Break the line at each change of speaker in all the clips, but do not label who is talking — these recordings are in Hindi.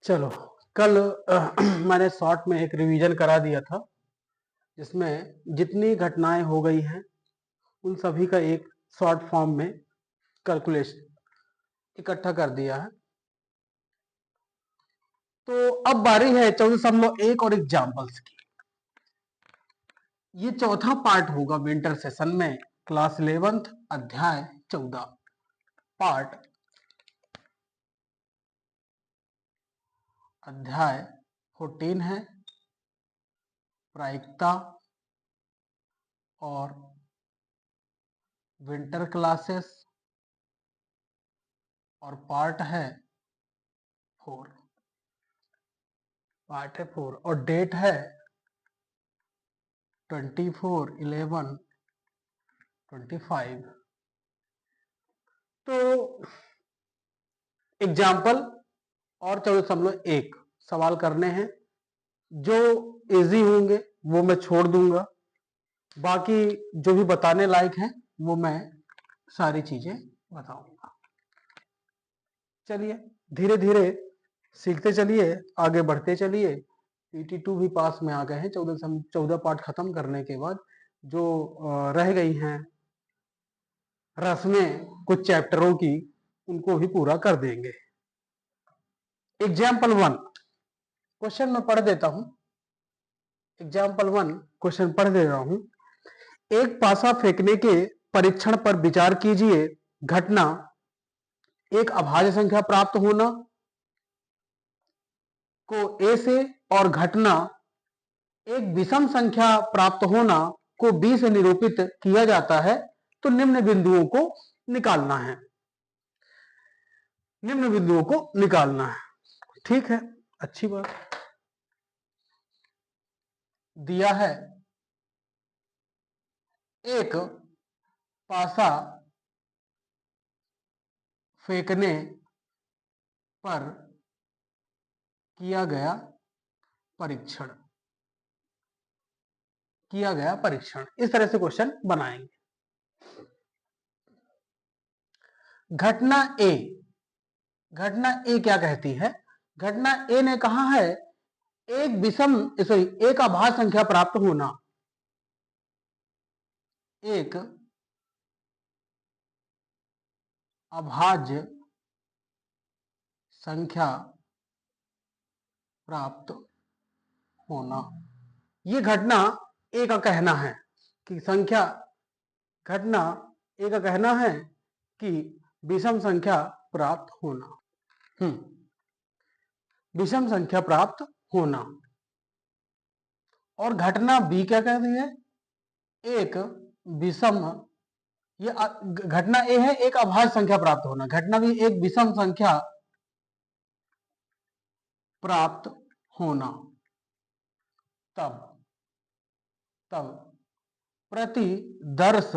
चलो, कल मैंने शॉर्ट में एक रिवीजन करा दिया था, जिसमें जितनी घटनाएं हो गई हैं उन सभी का एक शॉर्ट फॉर्म में कैलकुलेशन इकट्ठा कर दिया है। तो अब बारी है 14.1 और एग्जाम्पल्स की। ये चौथा पार्ट होगा विंटर सेशन में, क्लास 11th अध्याय 14 पार्ट अध्याय 14 है प्रायिकता और विंटर क्लासेस, और पार्ट है 4 और डेट है 24/11/25। तो एग्जाम्पल और 14.1 सवाल करने हैं। जो इजी होंगे वो मैं छोड़ दूंगा, बाकी जो भी बताने लायक है वो मैं सारी चीजें बताऊंगा। चलिए धीरे धीरे सीखते चलिए, आगे बढ़ते चलिए। PT2 भी पास में आ गए हैं। 14 पार्ट खत्म करने के बाद जो रह गई हैं रस्में कुछ चैप्टरों की, उनको भी पूरा कर देंगे। एग्जाम्पल 1 क्वेश्चन में पढ़ देता हूं। एग्जाम्पल 1 क्वेश्चन पढ़ दे रहा हूं। एक पासा फेंकने के परीक्षण पर विचार कीजिए। घटना एक अभाज्य संख्या प्राप्त होना को A से और घटना एक विषम संख्या प्राप्त होना को B से निरूपित किया जाता है। तो निम्न बिंदुओं को निकालना है। ठीक है, अच्छी बात। दिया है एक पासा फेंकने पर किया गया परीक्षण। इस तरह से क्वेश्चन बनाएंगे। घटना ए क्या कहती है? घटना ए ने कहा है एक अभाज्य संख्या प्राप्त होना। एक अभाज्य संख्या प्राप्त होना, ये घटना ए का कहना है कि घटना ए का कहना है कि विषम संख्या प्राप्त होना। विषम संख्या प्राप्त होना। और घटना बी क्या कहती है? एक विषम, ये घटना ए है एक अभाज्य संख्या प्राप्त होना, घटना बी एक विषम संख्या प्राप्त होना। तब प्रतिदर्श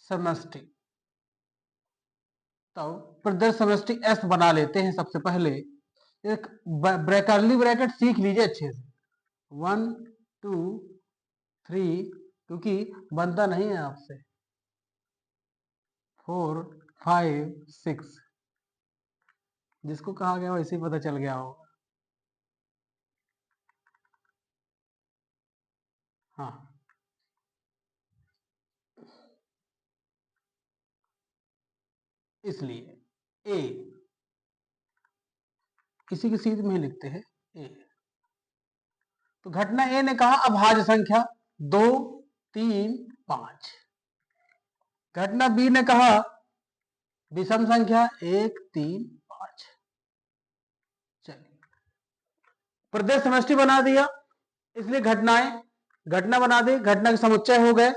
समष्टि, S बना लेते हैं। सबसे पहले एक कर्ली ब्रैकेट सीख लीजिए अच्छे से। 1 2 3, क्योंकि बनता नहीं है आपसे। 4 5 6, जिसको कहा गया वैसे ही पता चल गया होगा। हाँ, इसलिए ए किसी की सीध में लिखते हैं ए। तो घटना ए ने कहा अभाज्य संख्या 2 3 5। घटना बी ने कहा विषम संख्या 1 3 5। चलिए प्रदेश समष्टि बना दिया, इसलिए घटना बना दी, घटना के समुच्चय हो गए।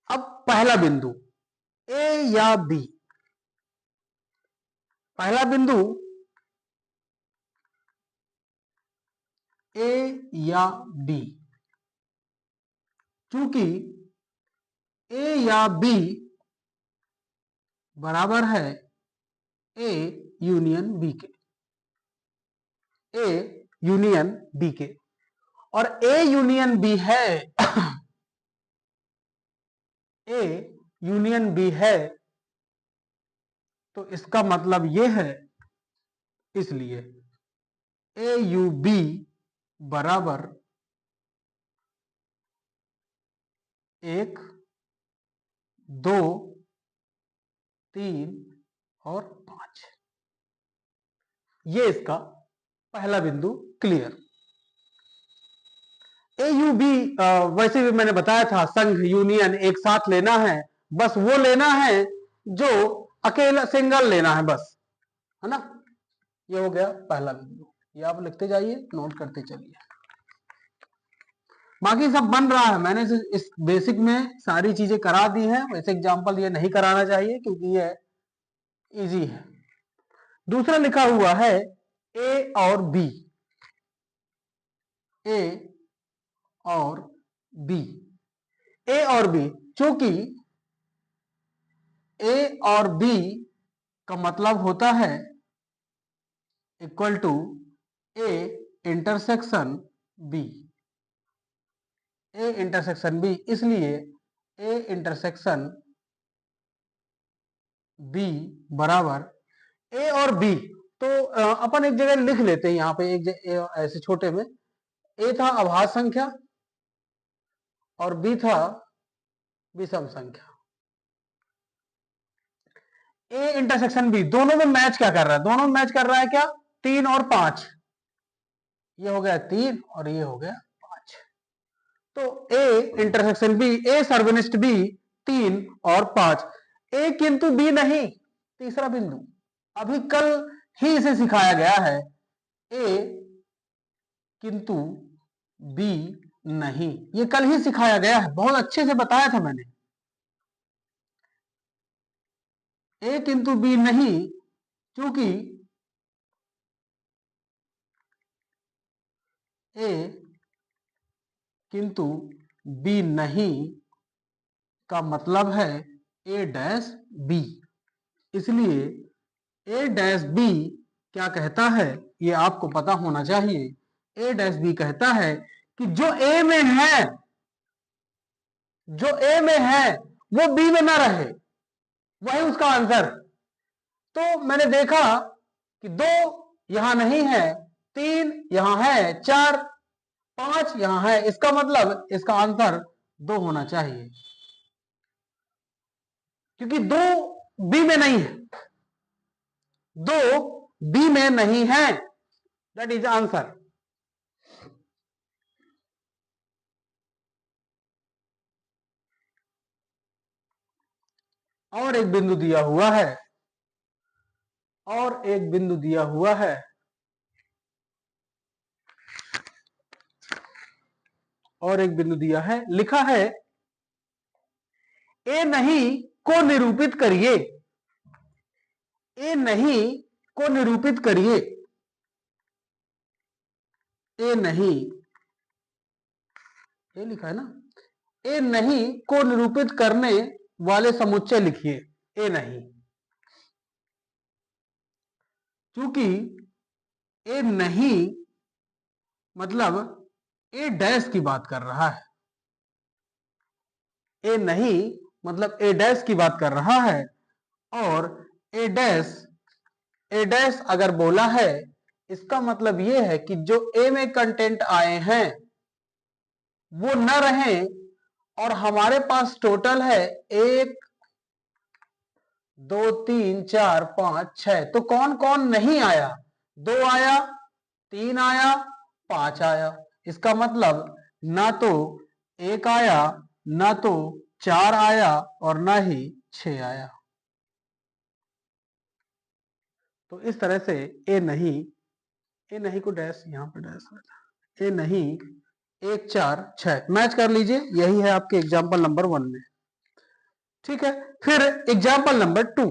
अब पहला बिंदु ए या बी, पहला बिंदु ए या बी, चूंकि ए या बी बराबर है ए यूनियन बी के, और ए यूनियन बी है ए यूनियन बी है, तो इसका मतलब यह है इसलिए ए यू बी बराबर 1, 2, 3 और 5। ये इसका पहला बिंदु क्लियर। ए यू बी वैसे भी मैंने बताया था, संघ यूनियन एक साथ लेना है, बस वो लेना है जो अकेला सिंगल लेना है बस, है ना। ये हो गया पहला बिंदु, ये आप लिखते जाइए, नोट करते चलिए। बाकी सब बन रहा है, मैंने इस बेसिक में सारी चीजें करा दी हैं। वैसे एग्जांपल ये नहीं कराना चाहिए क्योंकि ये इजी है। दूसरा लिखा हुआ है ए और बी, ए और बी, ए और बी, चूंकि ए और बी का मतलब होता है equal to A intersection B, A intersection B, इसलिए ए इंटरसेक्शन बी बराबर ए और बी। तो अपन एक जगह लिख लेते हैं, यहां पे ऐसे छोटे में, ए था अभाज्य संख्या और बी था विषम संख्या। ए इंटरसेक्शन बी दोनों में मैच क्या कर रहा है, दोनों में मैच कर रहा है क्या, 3 और 5। ये हो गया 3 और ये हो गया 5। तो ए इंटरसेक्शन बी, ए सर्वनिष्ठ बी 3 और 5, ए किंतु बी नहीं, तीसरा बिंदु अभी कल ही इसे सिखाया गया है, ए किंतु बी नहीं, ये कल ही सिखाया गया है, बहुत अच्छे से बताया था मैंने। ए किंतु बी नहीं, क्योंकि ए किंतु बी नहीं का मतलब है ए डैश बी, इसलिए ए डैश बी क्या कहता है, ये आपको पता होना चाहिए। ए डैश बी कहता है कि जो ए में है, जो ए में है वो बी में ना रहे, वही उसका आंसर। तो मैंने देखा कि 2 यहां नहीं है, 3 यहां है, 4, 5 यहां है, इसका मतलब इसका आंसर 2 होना चाहिए, क्योंकि 2 बी में नहीं है, 2 बी में नहीं है, दैट इज आंसर। और एक बिंदु दिया हुआ है, और एक बिंदु दिया हुआ है, और एक बिंदु दिया है, लिखा है ए नहीं को निरूपित करिए, ए नहीं को निरूपित करिए, ए नहीं, ये लिखा है ना, ए नहीं को निरूपित करने वाले समुच्चय लिखिए, ए नहीं, क्योंकि ए नहीं मतलब ए डैश की बात कर रहा है, ए नहीं मतलब ए डैश की बात कर रहा है, और ए डैश अगर बोला है, इसका मतलब यह है कि जो ए में कंटेंट आए हैं वो न रहे, और हमारे पास टोटल है 1, 2, 3, 4, 5, 6, तो कौन कौन नहीं आया, 2 आया, 3 आया, 5 आया, इसका मतलब ना तो 1 आया, ना तो 4 आया, और ना ही 6 आया। तो इस तरह से ए नहीं को डैश यहां पर डैश, ए नहीं 1, 4, 6 मैच कर लीजिए, यही है आपके एग्जाम्पल नंबर 1 में। ठीक है, फिर एग्जाम्पल नंबर 2,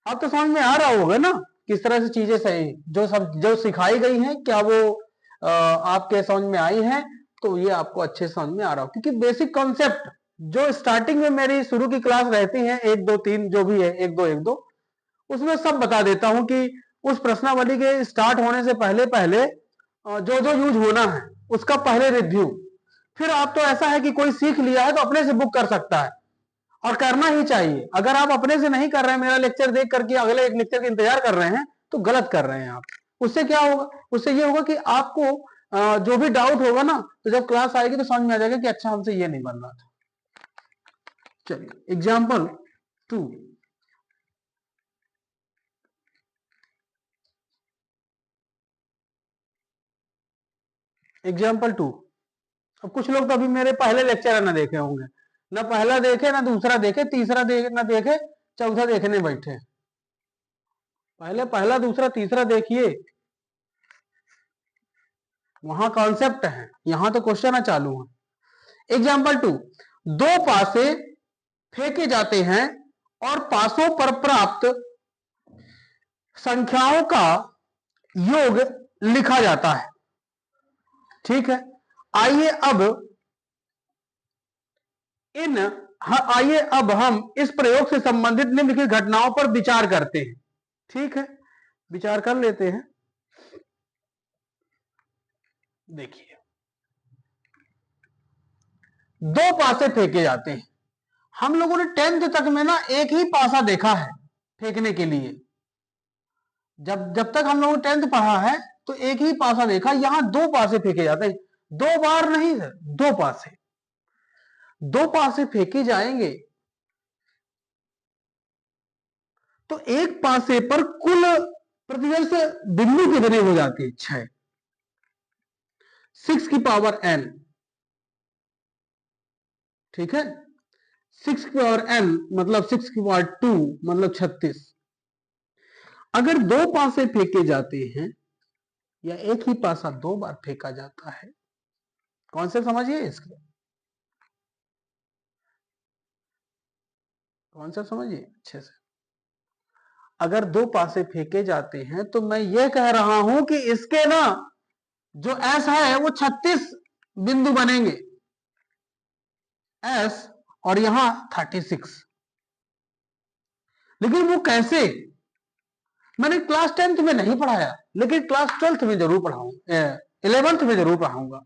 आप तो समझ में आ रहा होगा ना किस तरह से चीजें सही जो सिखाई गई हैं, क्या वो आपके समझ में आई हैं, तो ये आपको अच्छे समझ में आ रहा हो, क्योंकि बेसिक कॉन्सेप्ट जो स्टार्टिंग में मेरी शुरू की क्लास रहती है 1, 2, 3 जो भी है 1, 2, 1, 2, उसमें सब बता देता हूं कि उस प्रश्नावली के स्टार्ट होने से पहले पहले जो जो यूज होना है उसका पहले रिव्यू। फिर आप तो ऐसा है कि कोई सीख लिया है तो अपने से बुक कर सकता है, और करना ही चाहिए। अगर आप अपने से नहीं कर रहे हैं, मेरा लेक्चर देख करके अगले एक लेक्चर का इंतजार कर रहे हैं, तो गलत कर रहे हैं आप। उससे क्या होगा? उससे ये होगा कि आपको जो भी डाउट होगा ना, तो जब क्लास आएगी तो समझ में आ जाएगा कि अच्छा हमसे ये नहीं बन रहा था। चलिए एग्जाम्पल 2। एग्जाम्पल 2। अब कुछ लोग तो अभी मेरे पहले लेक्चर ना देखे होंगे, ना पहला देखे, ना दूसरा देखे, तीसरा ना देखे, चौथा देखने बैठे। पहले पहला, दूसरा, तीसरा देखिए, वहां कॉन्सेप्ट है, यहां तो क्वेश्चन चालू है। एग्जाम्पल 2। दो पासे फेंके जाते हैं और पासों पर प्राप्त संख्याओं का योग लिखा जाता है। ठीक है, आइए अब आइए अब हम इस प्रयोग से संबंधित निम्नलिखित घटनाओं पर विचार करते हैं। ठीक है, विचार कर लेते हैं। देखिए, दो पासे फेंके जाते हैं। हम लोगों ने 10th तक में ना एक ही पासा देखा है फेंकने के लिए। जब तक हम लोगों ने 10th पढ़ा है तो एक ही पासा देखा। यहां दो पासे फेंके जाते हैं, दो बार नहीं सर, दो पासे। दो पासे फेंके जाएंगे तो एक पासे पर कुल प्रतिवर्ष बिंदु कितने हो जाते हैं? 6। 6 की पावर n। ठीक है, 6 की पावर n मतलब 6 की पावर 2 मतलब 36। अगर दो पासे फेंके जाते हैं या एक ही पासा दो बार फेंका जाता है, कॉन्सेप्ट समझिए इसके, कॉन्सेप्ट समझिए अच्छे से। अगर दो पासे फेंके जाते हैं तो मैं ये कह रहा हूं कि इसके ना जो एस है वो 36 बिंदु बनेंगे, एस, और यहां 36। लेकिन वो कैसे, मैंने क्लास 10th में नहीं पढ़ाया, लेकिन क्लास 12th में जरूर पढ़ाऊंगा, 11th में जरूर पढ़ाऊंगा।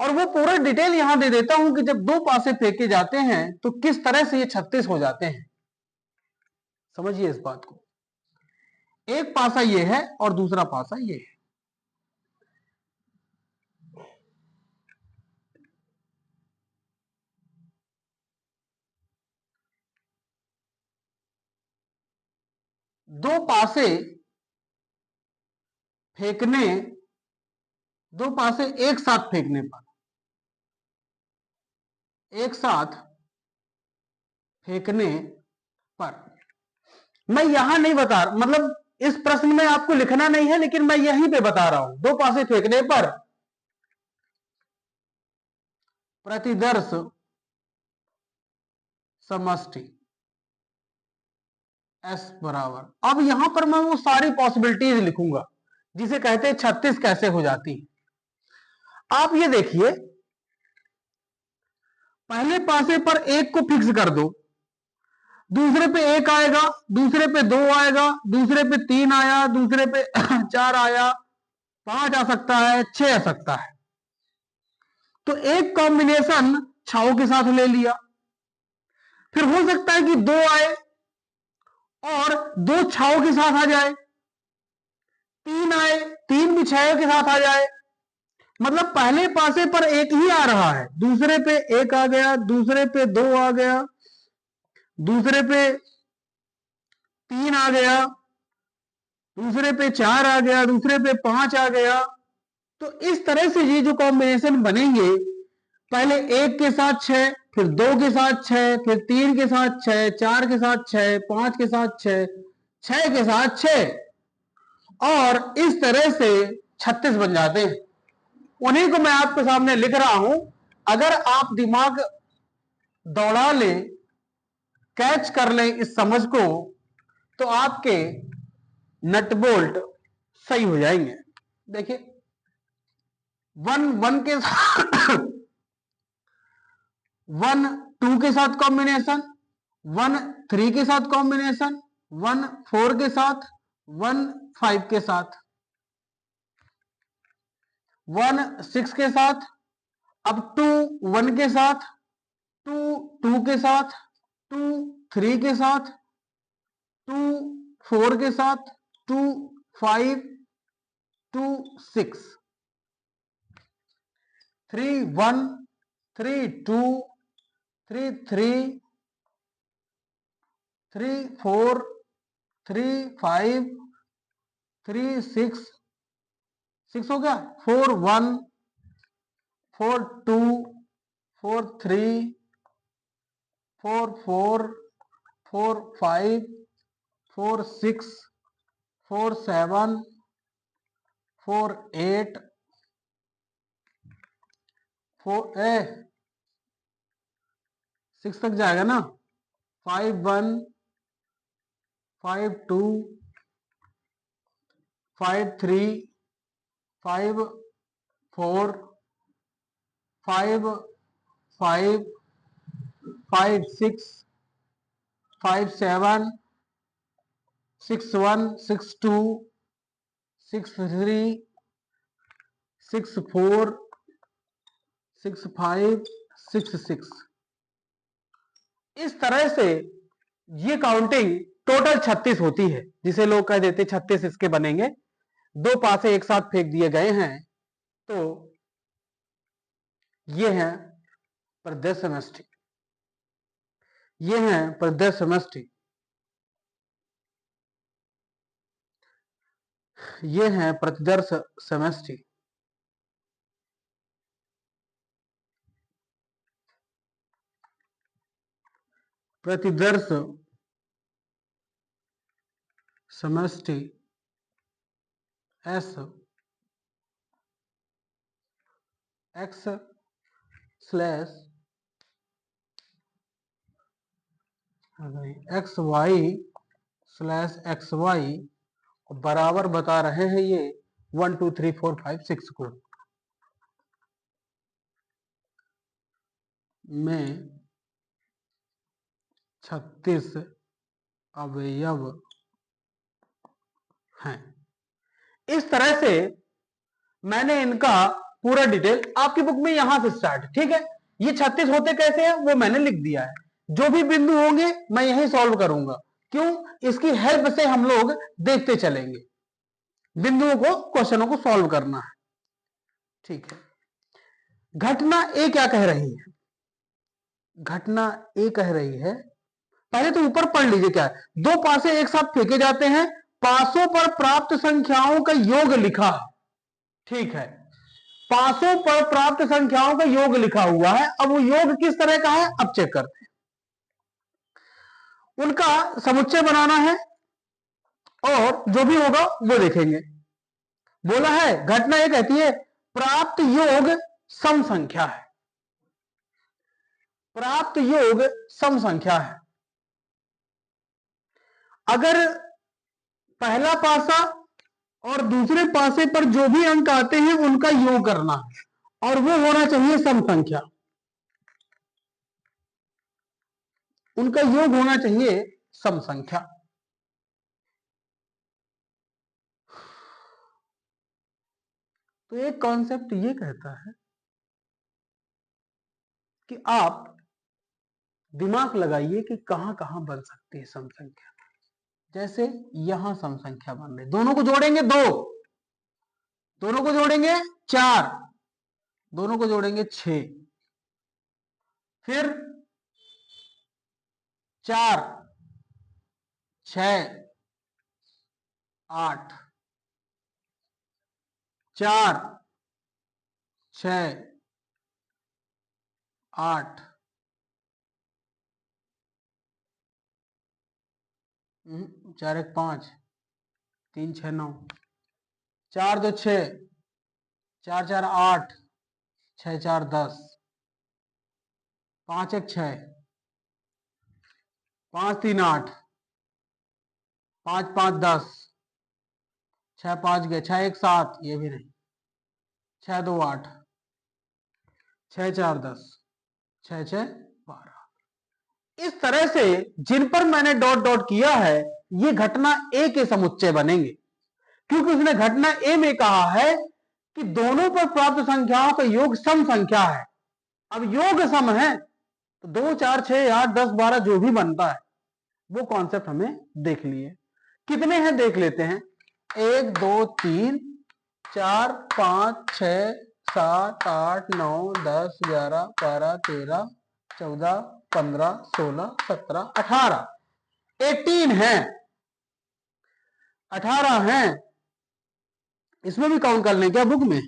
और वो पूरा डिटेल यहां दे देता हूं कि जब दो पासे फेंके जाते हैं तो किस तरह से ये 36 हो जाते हैं। समझिए इस बात को। एक पासा ये है और दूसरा पासा ये है। दो पासे फेंकने, दो पासे एक साथ फेंकने पर, एक साथ फेंकने पर, मैं यहां नहीं बता, मतलब इस प्रश्न में आपको लिखना नहीं है, लेकिन मैं यहीं पे बता रहा हूं। दो पासे फेंकने पर प्रतिदर्श समष्टि एस बराबर, अब यहां पर मैं वो सारी पॉसिबिलिटीज लिखूंगा जिसे कहते हैं 36 कैसे हो जाती है। आप ये देखिए, पहले पासे पर एक को फिक्स कर दो, दूसरे पे एक आएगा, दूसरे पे दो आएगा, दूसरे पे तीन आया, दूसरे पे 4 आया, 5 आ सकता है, 6 आ सकता है। तो एक कॉम्बिनेशन छाओं के साथ ले लिया। फिर हो सकता है कि दो आए और दो छाओं के साथ आ जाए, तीन आए, तीन भी छाओं के साथ आ जाए। मतलब पहले पासे पर एक ही आ रहा है, दूसरे पे एक आ गया, दूसरे पे दो आ गया, दूसरे पे तीन आ गया, दूसरे पे 4 आ गया, दूसरे पे 5 आ गया। तो इस तरह से ये जो कॉम्बिनेशन बनेंगे, पहले एक के साथ 6, फिर दो के साथ 6, फिर तीन के साथ 6, 4 के साथ 6, 5 के साथ 6, 6 के साथ 6, और इस तरह से 36 बन जाते हैं। उन्हीं को मैं आपके सामने लिख रहा हूं। अगर आप दिमाग दौड़ा लें, कैच कर लें इस समझ को, तो आपके नट बोल्ट सही हो जाएंगे। देखिए, 1 के साथ 1 2 के साथ कॉम्बिनेशन, 1 3 के साथ कॉम्बिनेशन, 1 4 के साथ, 1 5 के साथ, 1 6 के साथ, अब 2 1 के साथ, 2 2 के साथ, 2 3 के साथ, 2 4 के साथ, 2 5, 2 6, 3 1, 3 2, 3 3, 3 4, 3 5, 3 6, 6 हो गया, 4 1, 4 2, 4 3, 4 4, 4 5, 4 6, 4 7, 4 8, 6 तक जाएगा ना, 5 1, 5 2, 5 3, 5 4, 5 5, 5 6, 5 7, 6 1, 6 2, 6 3, 6 4, 6 5, 6 6। इस तरह से ये काउंटिंग टोटल 36 होती है, जिसे लोग कह देते 36 इसके बनेंगे। दो पासे एक साथ फेंक दिए गए हैं, तो ये हैं प्रदेश समष्टि, ये हैं प्रदेश समष्टि, ये हैं प्रतिदर्श समष्टि। प्रतिदर्श समष्टि S X slash X Y slash X Y बराबर बता रहे हैं ये 1 2 3 4 5 6 को में 36 अवयव हैं। इस तरह से मैंने इनका पूरा डिटेल आपकी बुक में यहां से स्टार्ट, ठीक है। ये 36 होते कैसे हैं वो मैंने लिख दिया है, जो भी बिंदु होंगे मैं यही सॉल्व करूंगा। क्यों? इसकी हेल्प से हम लोग देखते चलेंगे, बिंदुओं को, क्वेश्चनों को सॉल्व करना है, ठीक है। घटना ए क्या कह रही है? घटना ए कह रही है, पहले तो ऊपर पढ़ लीजिए क्या है। दो पासे एक साथ फेंके जाते हैं, पासों पर प्राप्त संख्याओं का योग लिखा है, ठीक है। पासों पर प्राप्त संख्याओं का योग लिखा हुआ है। अब वो योग किस तरह का है अब चेक करते हैं। उनका समुच्चय बनाना है और जो भी होगा वो देखेंगे। बोला है घटना ये कहती है प्राप्त योग सम संख्या है, प्राप्त योग सम संख्या है। अगर पहला पासा और दूसरे पासे पर जो भी अंक आते हैं उनका योग करना है और वो होना चाहिए सम संख्या, उनका योग होना चाहिए सम संख्या। तो एक कॉन्सेप्ट ये कहता है कि आप दिमाग लगाइए कि कहां कहां बन सकती है सम संख्या। जैसे यहां सम संख्या बन रही, दोनों को जोड़ेंगे 2, दोनों को जोड़ेंगे 4, दोनों को जोड़ेंगे 6, फिर 4 6 8, 4 6 8, 4 1 5, 3 6 9, 4 2 6, 4 4 8, 6 4 10, 5 1 6, 5 3 8, 5 5 10, 6 5 गए, 6 1 7, ये भी नहीं, 6 2 8, 6 4 10, 6 6 12। इस तरह से जिन पर मैंने डॉट डॉट किया है ये घटना ए के समुच्चय बनेंगे, क्योंकि उसने घटना ए में कहा है कि दोनों पर प्राप्त संख्याओं का योग सम संख्या है। अब योग सम है तो 2 4 6 8 10 12 जो भी बनता है वो कॉन्सेप्ट हमें देख लिए। कितने हैं देख लेते हैं। 1 2 3 4 5 6 7 8 9 10 11 12 13 14 15 16 17 18 18 है, 18 हैं। इसमें भी काउंट कर लें क्या बुक में।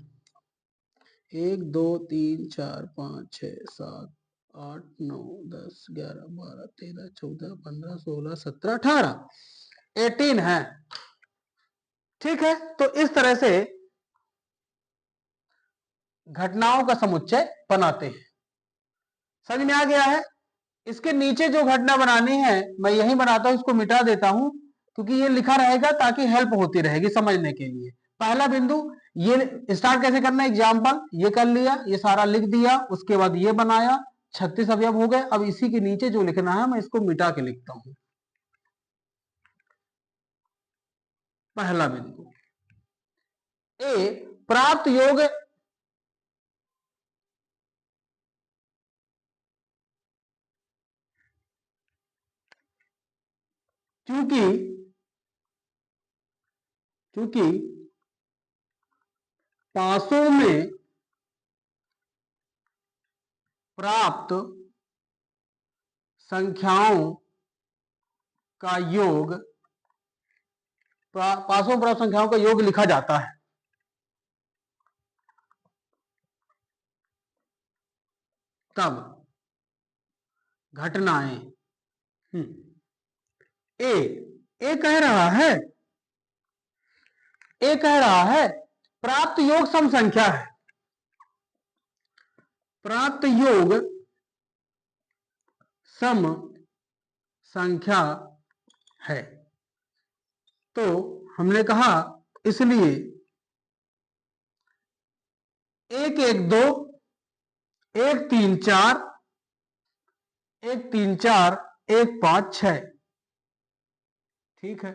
1 2 3 4 5 6 7 8 9 10 11 12 13 14 15 16 17 18 18 है। ठीक है, तो इस तरह से घटनाओं का समुच्चय बनाते हैं। समझ में आ गया है। इसके नीचे जो घटना बनानी है मैं यही बनाता हूं, इसको मिटा देता हूं क्योंकि ये लिखा रहेगा ताकि हेल्प होती रहेगी समझने के लिए। पहला बिंदु ये स्टार्ट कैसे करना है, एग्जाम्पल ये कर लिया, ये सारा लिख दिया, उसके बाद ये बनाया, 36 अवयव हो गए। अब इसी के नीचे जो लिखना है मैं इसको मिटा के लिखता हूं। पहला बिंदु ए, प्राप्त योग क्योंकि क्योंकि पासों में प्राप्त संख्याओं का योग, पासों प्राप्त संख्याओं का योग लिखा जाता है। तब घटनाएं ए ए कह रहा है, ए कह रहा है प्राप्त योग सम संख्या है, प्राप्त योग सम संख्या है। तो हमने कहा इसलिए 1 1 2 1 3 4 1 3 4 1 5 6, ठीक है।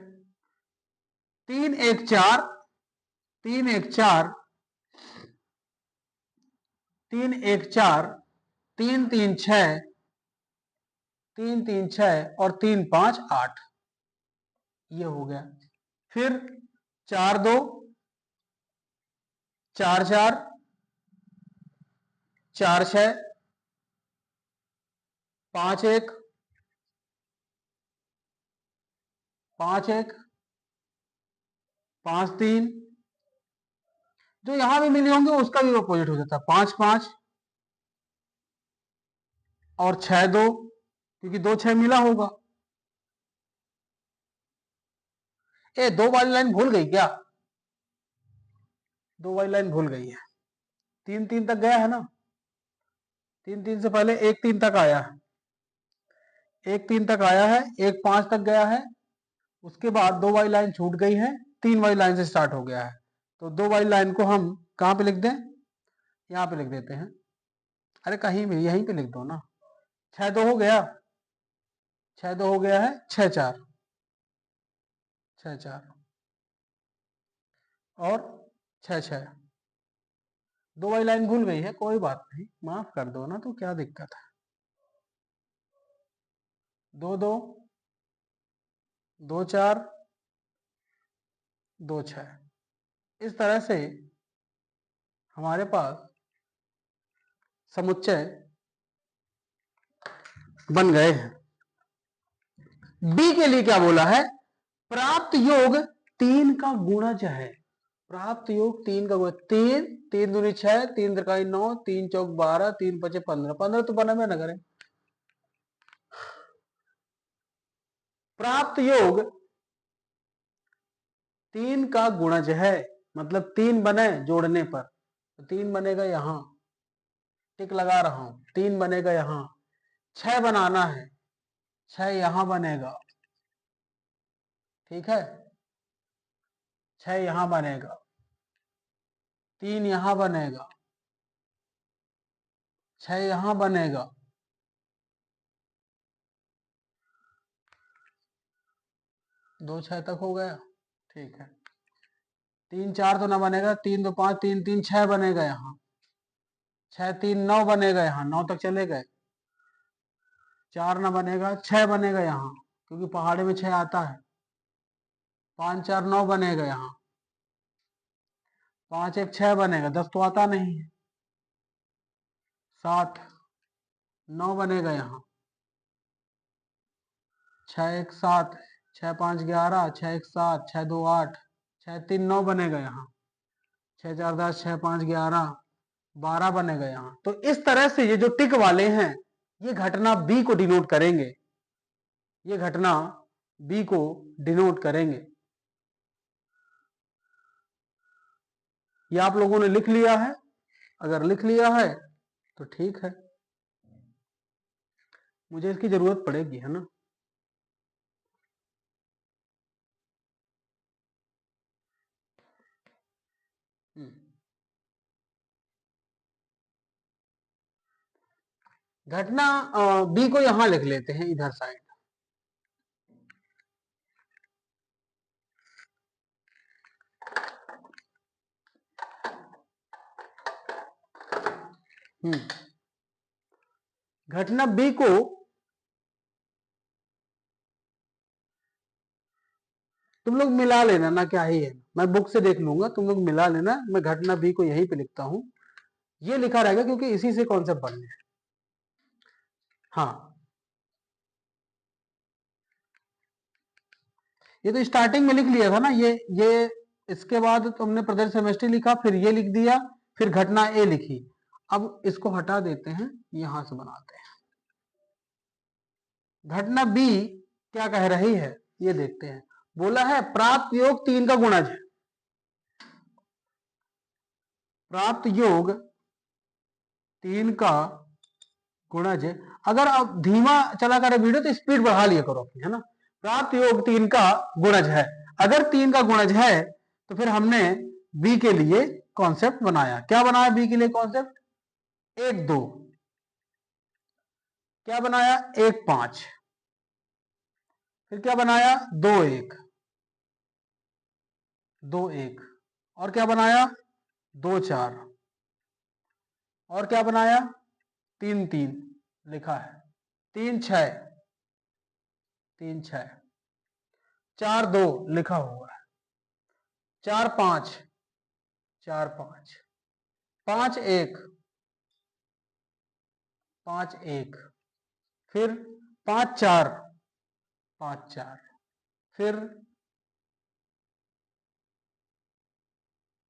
3 1 4 3 1 4 3 1 4 3 3 6 3 3 6 और 3 5 8, ये हो गया। फिर 4 2 4 4 4 6 5 1 5 1 5 3, जो यहां भी मिले होंगे उसका भी अपोजिट हो जाता है, 5 5 और 6 2, क्योंकि 2 6 मिला होगा। ए 2 वाली लाइन भूल गई क्या, 2 वाली लाइन भूल गई है। 3 3 तक गया है ना, 3 3 से पहले 1 3 तक आया है, 1 3 तक आया है, 1 5 तक गया है, उसके बाद 2 वाली लाइन छूट गई है, 3 वाली लाइन से स्टार्ट हो गया है। तो 2 वाली लाइन को हम कहां पे लिख दें, यहां पे लिख देते हैं। अरे कहीं भी यहीं पे लिख दो ना। 6 2 हो गया, 6 2 हो गया है, 6 4 6 4 और 6 6। 2 वाली लाइन भूल गई है, कोई बात नहीं, माफ कर दो ना, तो क्या दिक्कत है। 2 2 2 4 2 6, इस तरह से हमारे पास समुच्चय बन गए हैं। बी के लिए क्या बोला है, प्राप्त योग 3 का गुणज है। प्राप्त योग 3 का गुणज, 3 3 दूनी 6 3 त्रिकाई 9 3 चौक 12 3 पचे 15, 15 तो बना में न करें। प्राप्त योग 3 का गुणज है, मतलब 3 बने जोड़ने पर, तो 3 बनेगा यहां, टिक लगा रहा हूं, 3 बनेगा यहां। 6 बनाना है, 6 यहां बनेगा, ठीक है। 6 यहां बनेगा, 3 यहां बनेगा, 6 यहां बनेगा, 2 6 तक हो गया, ठीक है। 3 4 तो ना बनेगा, 3 2 5 3 3 6 बनेगा यहाँ, 6 3 9 बनेगा यहाँ, 9 तक चले गए। 4 ना बनेगा, 6 बनेगा यहाँ, क्योंकि पहाड़े में 6 आता है। 5 4 9 बनेगा यहाँ, 5 1 6 बनेगा, 10 तो आता नहीं है। 7 9 बनेगा यहाँ, 6 1 7, 6 5 11, 6 1 7, 6 2 8, 6 3 9 बनेगा यहाँ, 6 4 10, 6 5 11, 12 बनेगा यहाँ। तो इस तरह से ये जो टिक वाले हैं ये घटना बी को डिनोट करेंगे, ये घटना बी को डिनोट करेंगे। ये आप लोगों ने लिख लिया है? अगर लिख लिया है तो ठीक है, मुझे इसकी जरूरत पड़ेगी, है ना। घटना बी को यहां लिख लेते हैं, इधर साइड। घटना बी को तुम लोग मिला लेना ना, क्या ही है, मैं बुक से देख लूंगा, तुम लोग मिला लेना। मैं घटना बी को यहीं पे लिखता हूं, ये लिखा रहेगा क्योंकि इसी से कॉन्सेप्ट बनने हैं। हाँ, ये तो स्टार्टिंग में लिख लिया था ना, ये इसके बाद तुमने प्रदर्शन सेमेस्टर लिखा, फिर ये लिख दिया, फिर घटना ए लिखी। अब इसको हटा देते हैं, यहां से बनाते हैं। घटना बी क्या कह रही है ये देखते हैं। बोला है प्राप्त योग 3 का गुणज है। प्राप्त योग 3 का गुणज है। अगर आप धीमा चला करे वीडियो तो स्पीड बढ़ा लिया करो अपनी, है ना। प्राप्त योग 3 का गुणज है। अगर 3 का गुणज है तो फिर हमने बी के लिए कॉन्सेप्ट बनाया। क्या बनाया बी के लिए कॉन्सेप्ट? 1 2। क्या बनाया? 1 5। फिर क्या बनाया? 2 1 2 1। और क्या बनाया? 2 4। और क्या बनाया? 3 3 लिखा है। 3 6 3 6। 4 2 लिखा हुआ है। 4 5 4 5। 5 1 5 1। फिर 5 4 5 4। फिर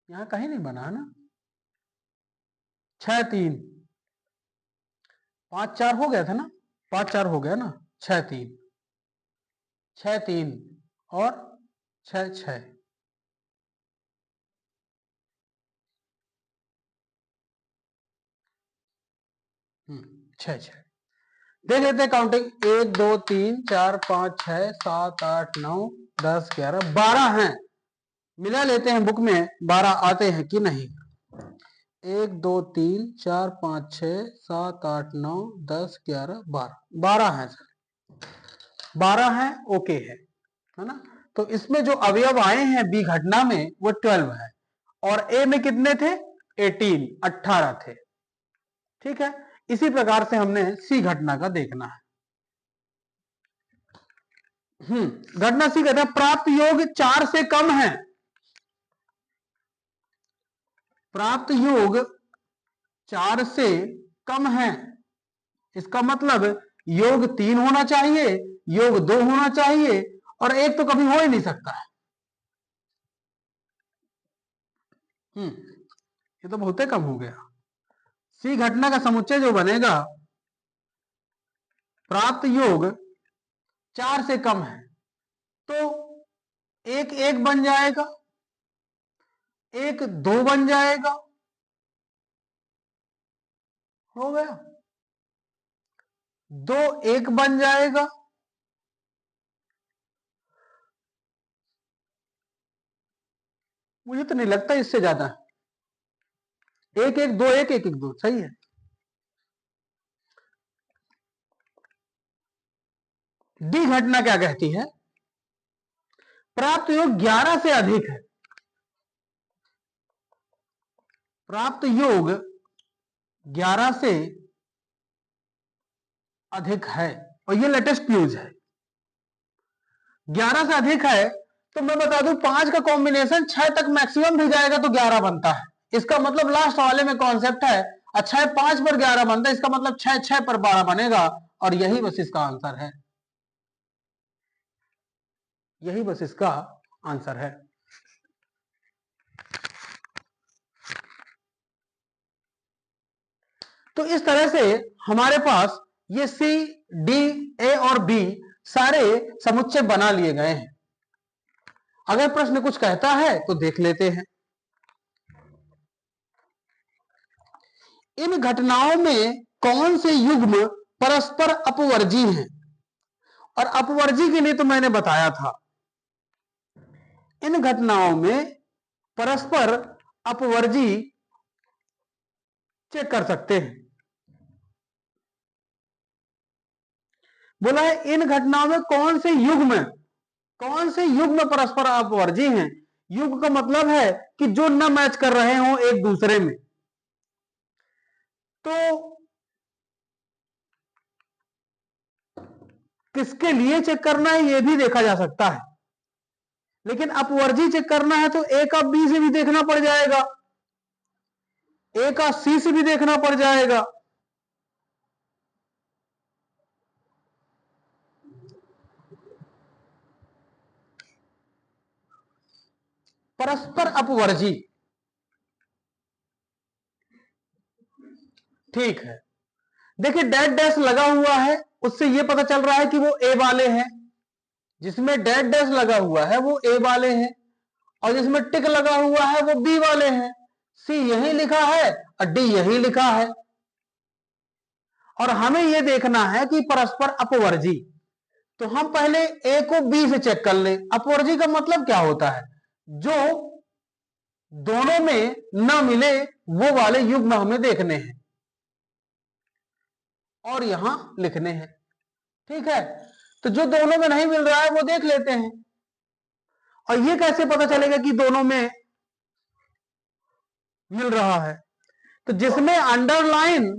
यहां कहीं नहीं बना है ना। 6 3। 5 4 हो गया था ना, 5 4 हो गया ना। 6 3 6 3 और 6 6। 6 6। देख लेते हैं काउंटिंग। 1 2 3 4 5 6 7 8 9 10 11 12 हैं। मिला लेते हैं बुक में 12 आते हैं कि नहीं। 1 2 3 4 5 6 7 8 9 10 11 12 12 है सर, 12 है, ओके है ना। तो इसमें जो अवयव आए हैं बी घटना में वो 12 है, और ए में कितने थे? 18 18 थे। ठीक है, इसी प्रकार से हमने सी घटना का देखना है। घटना सी कहते हैं प्राप्त योग 4 से कम है। प्राप्त योग 4 से कम है, इसका मतलब योग 3 होना चाहिए, योग 2 होना चाहिए, और 1 तो कभी हो ही नहीं सकता है। ये तो बहुत कम हो गया। सी घटना का समुच्चय जो बनेगा, प्राप्त योग 4 से कम है, तो 1 1 बन जाएगा, 1 2 बन जाएगा, हो गया। 2 1 बन जाएगा, मुझे तो नहीं लगता इससे ज्यादा। 1 1 2 1 1 1 2 सही है। डी घटना क्या कहती है? प्राप्त योग 11 से अधिक है। प्राप्त योग 11 से अधिक है। और ये लेटेस्ट न्यूज है। 11 से अधिक है तो मैं बता दूं 5 का कॉम्बिनेशन 6 तक मैक्सिमम भी जाएगा तो 11 बनता है। इसका मतलब लास्ट वाले में कॉन्सेप्ट है, अच्छा 5 पर 11 बनता है, इसका मतलब 6 6 पर 12 बनेगा, और यही बस इसका आंसर है, यही बस इसका आंसर है। तो इस तरह से हमारे पास ये सी, डी, ए और बी सारे समुच्चय बना लिए गए हैं। अगर प्रश्न कुछ कहता है तो देख लेते हैं। इन घटनाओं में कौन से युग्म परस्पर अपवर्जी हैं? और अपवर्जी के लिए तो मैंने बताया था, इन घटनाओं में परस्पर अपवर्जी चेक कर सकते हैं। बोला है इन घटनाओं में कौन से युग्म परस्पर अपवर्जी हैं। युग्म का मतलब है कि जो न मैच कर रहे हो एक दूसरे में। तो किसके लिए चेक करना है यह भी देखा जा सकता है, लेकिन अपवर्जी चेक करना है तो ए का बी से भी देखना पड़ जाएगा, ए का सी से भी देखना पड़ जाएगा। परस्पर अपवर्जी, ठीक है। देखिए डैट डैश लगा हुआ है, उससे यह पता चल रहा है कि वो ए वाले हैं। जिसमें डैट डैश लगा हुआ है वो ए वाले हैं, और जिसमें टिक लगा हुआ है वो बी वाले हैं। सी यही लिखा है और डी यही लिखा है, और हमें यह देखना है कि परस्पर अपवर्जी। तो हम पहले ए को बी से चेक कर ले। अपवर्जी का मतलब क्या होता है? जो दोनों में न मिले वो वाले युग्म हमें देखने हैं और यहां लिखने हैं, ठीक है। तो जो दोनों में नहीं मिल रहा है वो देख लेते हैं। और ये कैसे पता चलेगा कि दोनों में मिल रहा है? तो जिसमें अंडरलाइन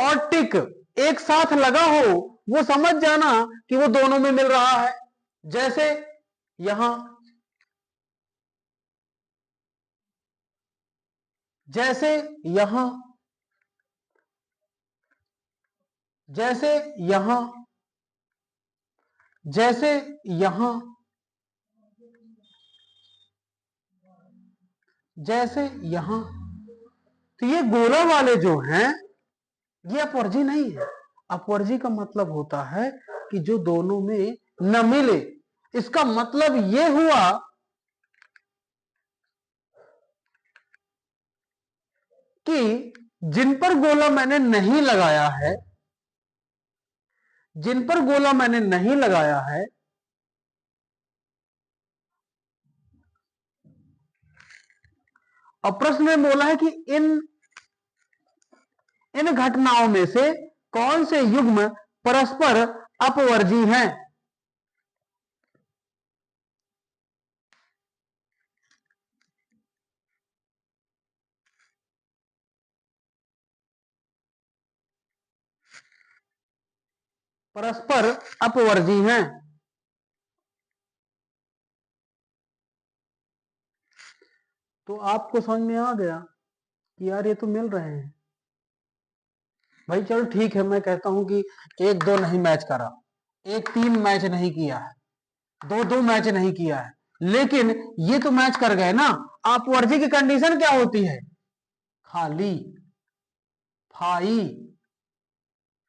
और टिक एक साथ लगा हो वो समझ जाना कि वो दोनों में मिल रहा है। जैसे यहां, जैसे यहां, जैसे यहां, जैसे यहां, जैसे यहां। तो ये गोला वाले जो हैं ये अपवर्जी नहीं है। अपवर्जी का मतलब होता है कि जो दोनों में न मिले। इसका मतलब ये हुआ कि जिन पर गोला मैंने नहीं लगाया है, जिन पर गोला मैंने नहीं लगाया है, और प्रश्न में बोला है कि इन घटनाओं में से कौन से युग्म परस्पर अपवर्जी हैं। परस्पर अपवर्जी हैं। तो आपको समझ में आ गया कि यार ये तो मिल रहे हैं। भाई चलो ठीक है, मैं कहता हूं कि 1-2 नहीं मैच करा, 1-3 मैच नहीं किया है, 2-2 मैच नहीं किया है, लेकिन ये तो मैच कर गए ना। अपवर्जी की कंडीशन क्या होती है? खाली, फाई,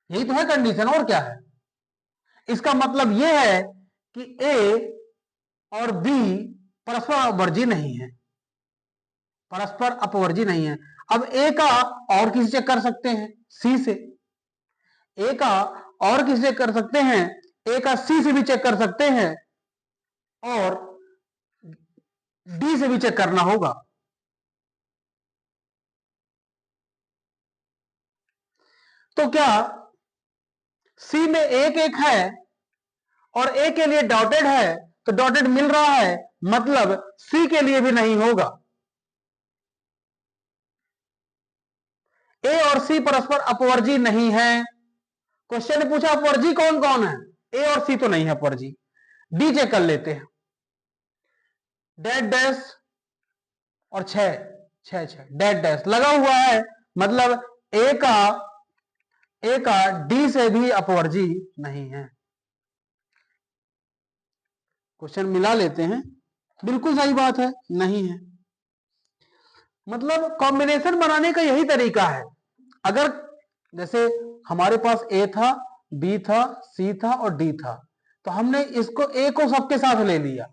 यही तो है कंडीशन, और क्या है? इसका मतलब यह है कि ए और बी परस्पर अपवर्जी नहीं है, परस्पर अपवर्जी नहीं है। अब ए का और किसी से कर सकते हैं? सी से। ए का और किसी से कर सकते हैं? ए का सी से भी चेक कर सकते हैं, और डी से भी चेक करना होगा। तो क्या सी में एक एक है और ए के लिए डॉटेड है, तो डॉटेड मिल रहा है, मतलब सी के लिए भी नहीं होगा। ए और सी परस्पर अपवर्जी नहीं है। क्वेश्चन ने पूछा अपवर्जी कौन कौन है, ए और सी तो नहीं है अपवर्जी, डी चेक कर लेते हैं। डैश डैश और 6 6 6 डैश डैश लगा हुआ है, मतलब ए का डी से भी अपवर्जी नहीं है। क्वेश्चन मिला लेते हैं, बिल्कुल सही बात है, नहीं है। मतलब कॉम्बिनेशन बनाने का यही तरीका है। अगर जैसे हमारे पास ए था, बी था, सी था और डी था, तो हमने इसको ए को सबके साथ ले लिया,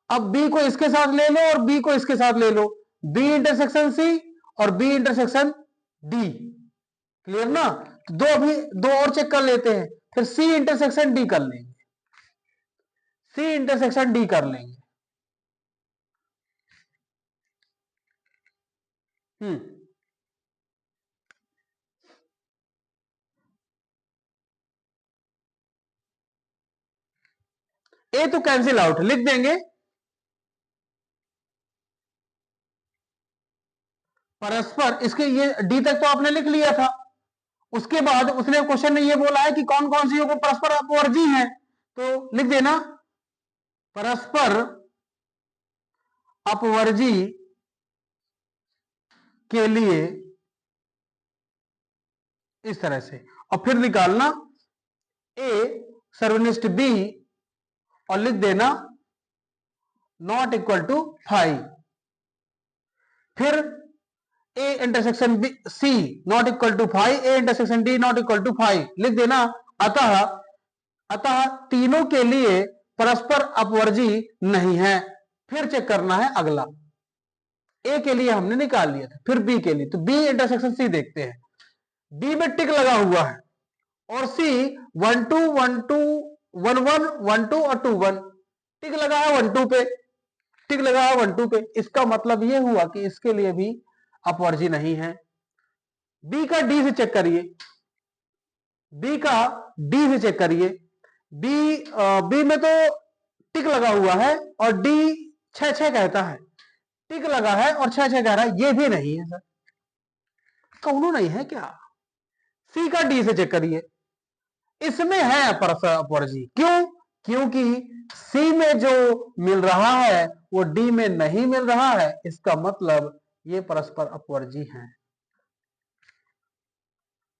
अब बी को इसके साथ ले लो और बी को इसके साथ ले लो, बी इंटरसेक्शन सी और बी इंटरसेक्शन डी, क्लियर ना। तो दो अभी दो और चेक कर लेते हैं, फिर सी इंटरसेक्शन डी कर लेंगे, सी इंटरसेक्शन डी कर लेंगे। ए तो कैंसिल आउट लिख देंगे, परस्पर, इसके ये डी तक तो आपने लिख लिया था, उसके बाद उसने क्वेश्चन में ये बोला है कि कौन कौन सी परस्पर अपवर्जी है, तो लिख देना परस्पर अपवर्जी के लिए इस तरह से, और फिर निकालना ए सर्वनिष्ठ बी और लिख देना नॉट इक्वल टू 5, फिर A intersection B C not equal to 5, A intersection D not equal to 5 लिख देना। अतः अतः तीनों के लिए परस्पर अपवर्जी नहीं है। फिर चेक करना है अगला, ए के लिए हमने निकाल लिया था, फिर बी के लिए, तो बी इंटरसेक्शन सी देखते हैं, बी में टिक लगा हुआ है और सी 1 2 1 2 1 1 1 2 और 2 1 टिक लगा है 1 2 पे, टिक लगा है 1 2 पे, इसका मतलब यह हुआ कि इसके लिए भी अपवर्जी नहीं है। बी का डी से चेक करिए, बी का डी से चेक करिए, बी में तो टिक लगा हुआ है और डी 6 6 कहता है, टिक लगा है और 6 6 कह रहा है, ये भी नहीं है सर, कौनो नहीं है क्या। सी का डी से चेक करिए, इसमें है अपवर्जी, क्यों, क्योंकि सी में जो मिल रहा है वो डी में नहीं मिल रहा है, इसका मतलब ये परस्पर अपवर्जी हैं।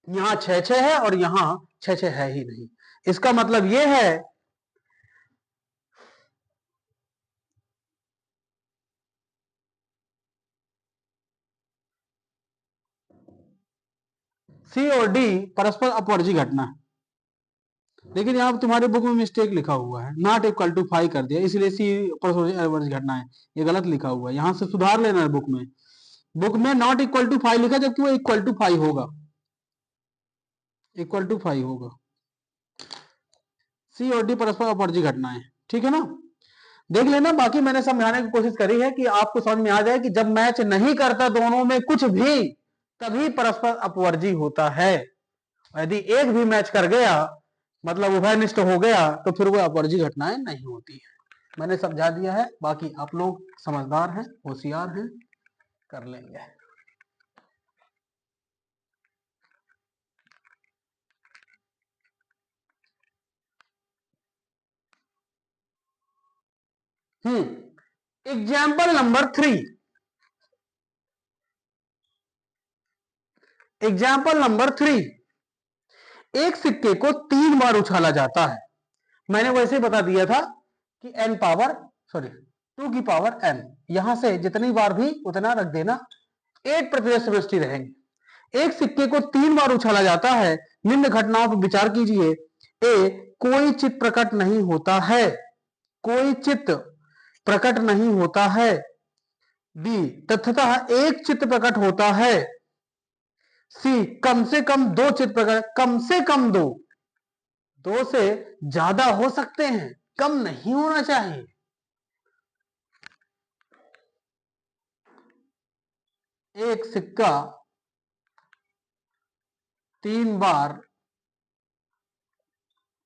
यहां 6 6 है और यहां 6 6 है ही नहीं, इसका मतलब यह है सी और डी परस्पर अपवर्जी घटना है। लेकिन यहां तुम्हारे बुक में मिस्टेक लिखा हुआ है, नॉट इक्वल टू 5 कर दिया, इसलिए सी परस्पर अपवर्जी घटना है, ये गलत लिखा हुआ है, यहां से सुधार लेना है। बुक में नॉट इक्वल टू 5 लिखा, जबकि वो इक्वल टू 5 होगा, इक्वल टू 5 होगा। सी और डी परस्पर अपवर्जी घटना है, ठीक है ना। देख लेना, बाकी मैंने समझाने की कोशिश करी है कि आपको समझ में आ जाए कि जब मैच नहीं करता दोनों में कुछ भी, तभी परस्पर अपवर्जी होता है। यदि एक भी मैच कर गया, मतलब उभयनिष्ठ हो गया, तो फिर वो अपवर्जी घटनाएं नहीं होती है। मैंने समझा दिया है, बाकी आप लोग समझदार हैं, होशियार हैं, कर लेंगे। एग्जाम्पल नंबर 3, एग्जाम्पल नंबर 3, एक सिक्के को 3 बार उछाला जाता है। मैंने वैसे बता दिया था कि n पावर 2 की पावर n, यहां से जितनी बार भी उतना रख देना, 8% समष्टि रहेंगे। एक सिक्के को 3 बार उछाला जाता है, निम्न घटनाओं पर विचार कीजिए। ए कोई चित्त प्रकट नहीं होता है, कोई चित्त प्रकट नहीं होता है। बी तथ्यतः एक चित्त प्रकट होता है। सी कम से कम 2 चित्त प्रकट, कम से कम 2, 2 से ज्यादा हो सकते हैं, कम नहीं होना चाहिए। एक सिक्का 3 बार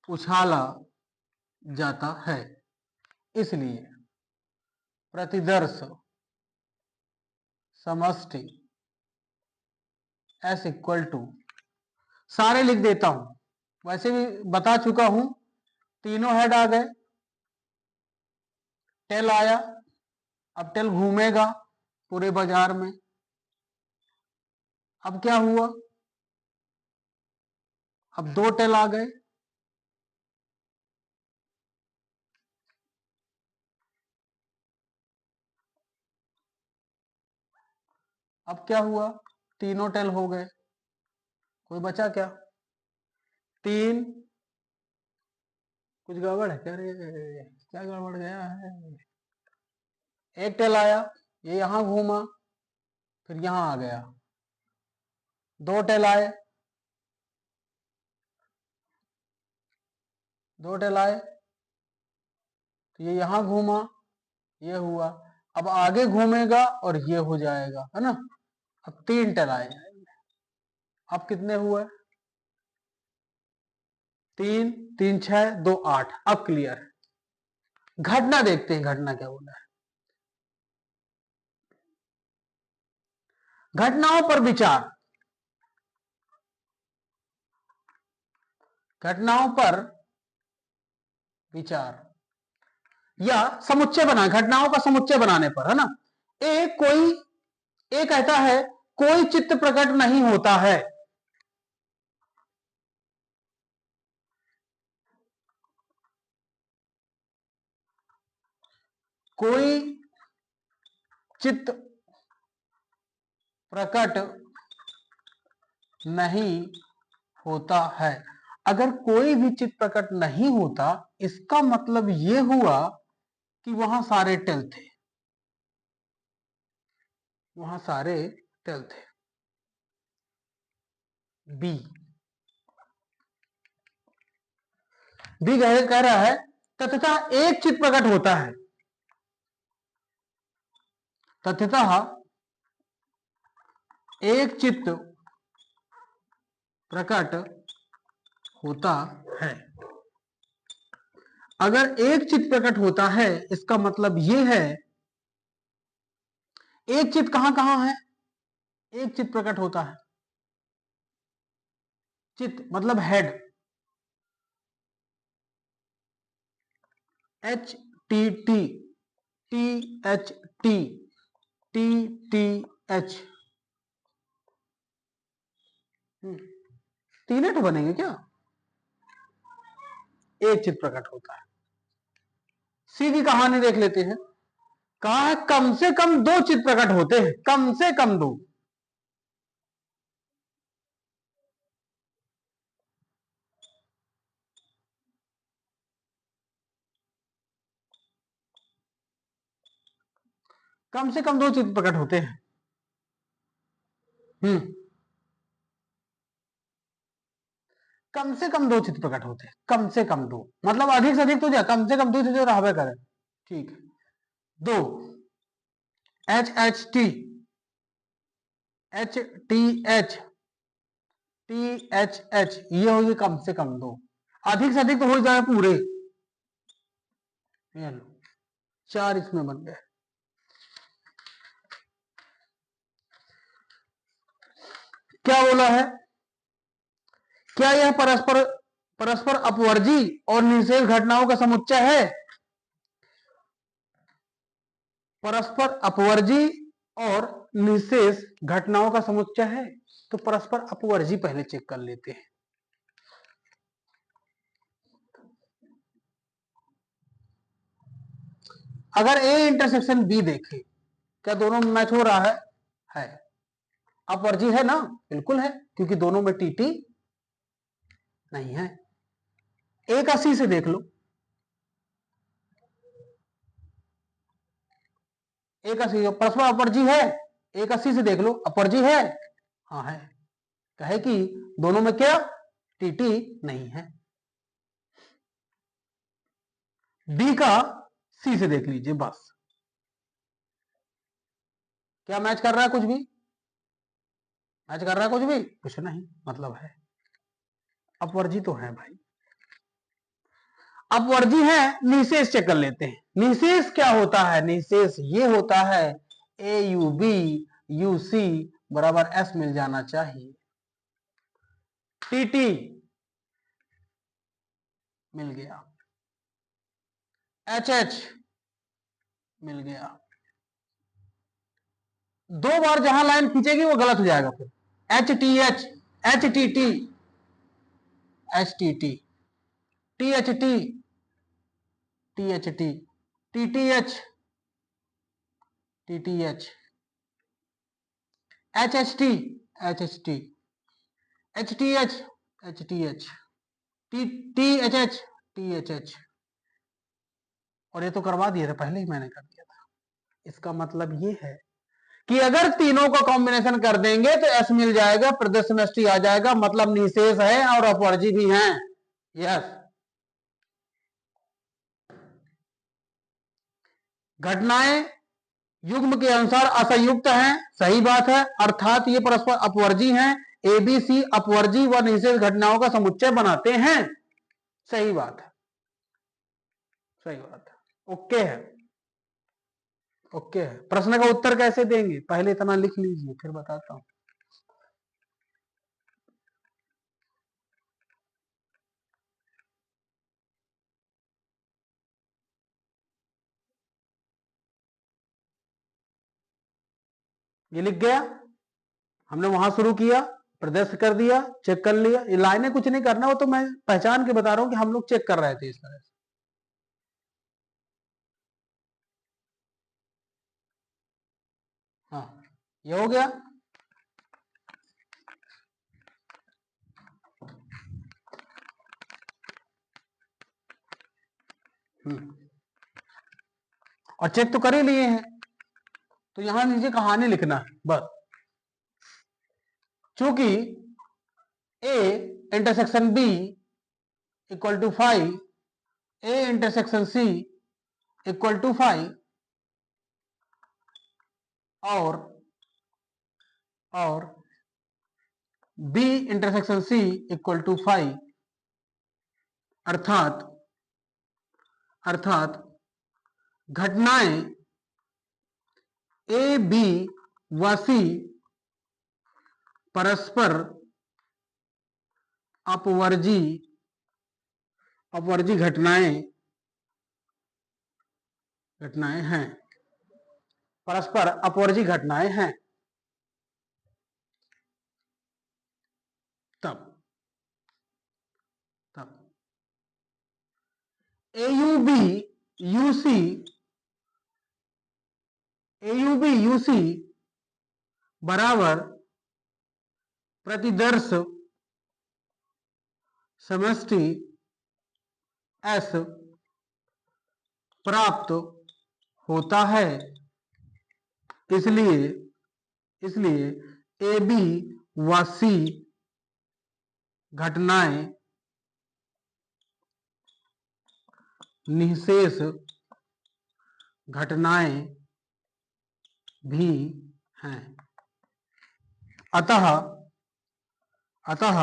उछाला जाता है, इसलिए प्रतिदर्श समष्टि S इक्वल टू, सारे लिख देता हूं, वैसे भी बता चुका हूं, तीनों हेड आ गए, टेल आया, अब टेल घूमेगा पूरे बाजार में। अब क्या हुआ, अब दो टेल आ गए, अब क्या हुआ, तीनों टेल हो गए, कोई बचा क्या, तीन, कुछ गड़बड़ है क्या रे, क्या गड़बड़ गया है, एक टेल आया, ये यहां घूमा, फिर यहां आ गया, दो टेल आए, दो टेल आए, तो ये यहां घूमा, ये हुआ, अब आगे घूमेगा और ये हो जाएगा, है ना। अब तीन टेल आए, अब कितने हुए, तीन, तीन छह, दो आठ, अब क्लियर है। घटना देखते हैं, घटना क्या बोला है। घटनाओं पर विचार, घटनाओं पर विचार या समुच्चय बना, घटनाओं का समुच्चय बनाने पर, है ना। ए कहता है कोई चित्त प्रकट नहीं होता है, कोई चित्त प्रकट नहीं होता है। अगर कोई भी चित्त प्रकट नहीं होता, इसका मतलब यह हुआ कि वहां सारे टेल थे, वहां सारे टेल थे। बी, बी कह रहा है तथात एक चित्त प्रकट होता है, तथात एक चित्त प्रकट होता है। अगर एक चित्त प्रकट होता है, इसका मतलब यह है, एक चित्त कहां कहां है, एक चित्त प्रकट होता है, चित्त मतलब head, H T T, T H T, T T H, तीन तो बनेंगे क्या, एक चित्त प्रकट होता है। सीधी कहानी देख लेते हैं, कहा है कम से कम दो चित्त प्रकट होते हैं, कम से कम दो, कम से कम दो चित्त प्रकट होते हैं। कम से कम दो चित्त प्रकट होते हैं, कम से कम दो, मतलब अधिक से अधिक तो क्या, कम से कम दो चित्त रहबे करें, ठीक है। दो, H H T, H T H, T H H, ये होगी कम से कम दो, अधिक से अधिक तो हो जाए पूरे, ये लो, चार इसमें बन गए। क्या बोला है, क्या यह परस्पर परस्पर अपवर्जी और निषेध घटनाओं का समुच्चय है, परस्पर अपवर्जी और निषेध घटनाओं का समुच्चय है, तो परस्पर अपवर्जी पहले चेक कर लेते हैं। अगर ए इंटरसेक्शन बी देखें, क्या दोनों में मैच हो रहा है, अपवर्जी है ना, बिल्कुल है, क्योंकि दोनों में टीटी नहीं है। ए का सी से देख लो, ए का सी परस्पर अपवर्जी है, ए का सी से देख लो अपवर्जी है, हाँ है, कहे कि दोनों में क्या टीटी नहीं है। डी का सी से देख लीजिए, बस क्या मैच कर रहा है, कुछ भी मैच कर रहा है, कुछ भी कुछ नहीं, मतलब है अपवर्जी तो है भाई। अपवर्जी है, निशेष चेक कर लेते हैं। निशेष क्या होता है, निशेष ये होता है ए यू बी यू सी बराबर एस मिल जाना चाहिए। टीटी मिल गया, HH मिल गया। दो बार जहां लाइन खींचेगी वो गलत हो जाएगा, फिर HTH, HTT, HTT, THT, THT, TTH, TTH, HHT, HHT, HTH, HTH, THH, THH। और ये तो करवा दिया था, पहले ही मैंने कर दिया था। इसका मतलब ये है कि अगर तीनों का कॉम्बिनेशन कर देंगे तो एस मिल जाएगा, प्रदर्शन एसटी आ जाएगा, मतलब निशेष है और अपवर्जी भी हैं। यस। घटनाएं युग्म के अनुसार असंयुक्त हैं, सही बात है, अर्थात ये परस्पर अपवर्जी हैं। एबीसी अपवर्जी व निषेध घटनाओं का समुच्चय बनाते हैं, सही बात है, सही बात है, ओके है, ओके है। प्रश्न का उत्तर कैसे देंगे, पहले इतना लिख लीजिए फिर बताता हूं। ये लिख गया, हमने वहां शुरू किया, प्रदर्शित कर दिया, चेक कर लिया। ये लाइनें कुछ नहीं करना, वो तो मैं पहचान के बता रहा हूं कि हम लोग चेक कर रहे थे इस तरह से। हाँ, ये हो गया। और चेक तो कर ही लिए हैं, तो यहां नीचे कहानी लिखना है बस। चूंकि A intersection B equal to 5, A intersection C equal to 5 और B intersection C equal to 5, अर्थात अर्थात घटनाएं ए बी व सी परस्पर अपवर्जी अपवर्जी घटनाएं हैं, परस्पर अपवर्जी घटनाएं हैं। तब तब एयूबी यूसी बराबर प्रतिदर्श समष्टि एस प्राप्त होता है। इसलिए इसलिए ए बी व सी घटनाएं निःशेष घटनाएं भी हैं। अतः अतः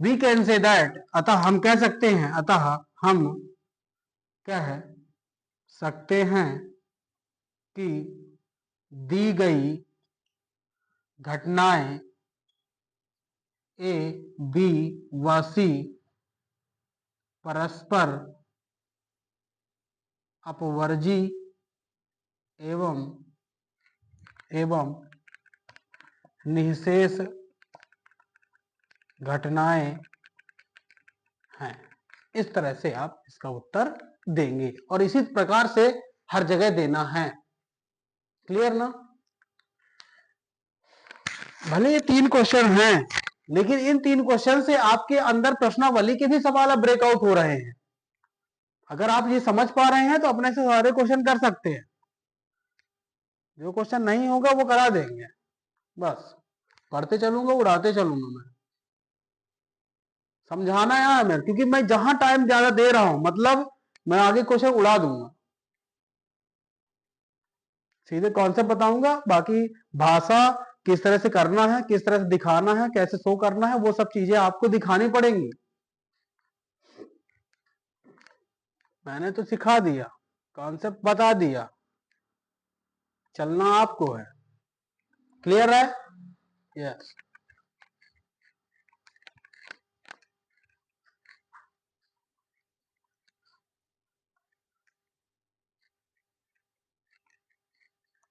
वी कैन से दैट, अतः हम कह सकते हैं, अतः हम कह सकते हैं कि दी गई घटनाएं ए बी व सी परस्पर अपवर्जी एवं निःशेष घटनाएं हैं। इस तरह से आप इसका उत्तर देंगे और इसी प्रकार से हर जगह देना है। क्लियर ना? भले ये 3 क्वेश्चन हैं, लेकिन इन 3 क्वेश्चन से आपके अंदर प्रश्नावली के भी सवाल ब्रेकआउट हो रहे हैं। अगर आप ये समझ पा रहे हैं तो अपने से सारे क्वेश्चन कर सकते हैं, जो क्वेश्चन नहीं होगा वो करा देंगे। बस पढ़ते चलूंगा, उड़ाते चलूंगा, मैं समझाना है मैं, क्योंकि मैं जहां टाइम ज्यादा दे रहा हूं मतलब मैं आगे क्वेश्चन उड़ा दूंगा, सीधे कॉन्सेप्ट बताऊंगा। बाकी भाषा किस तरह से करना है, किस तरह से दिखाना है, कैसे शो करना है, वो सब चीजें आपको दिखानी पड़ेंगी। मैंने तो सिखा दिया, कॉन्सेप्ट बता दिया, चलना आपको है। क्लियर है? यस।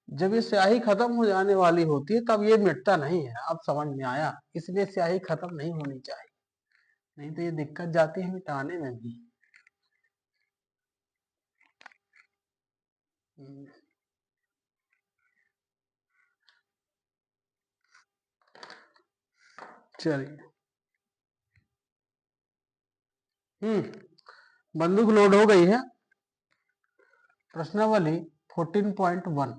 जब ये स्याही खत्म हो जाने वाली होती है तब ये मिटता नहीं है। अब समझ में आया, इसलिए स्याही खत्म नहीं होनी चाहिए, नहीं तो ये दिक्कत जाती है मिटाने में भी। चलिए, बंदूक लोड हो गई है। प्रश्नावली 14.1,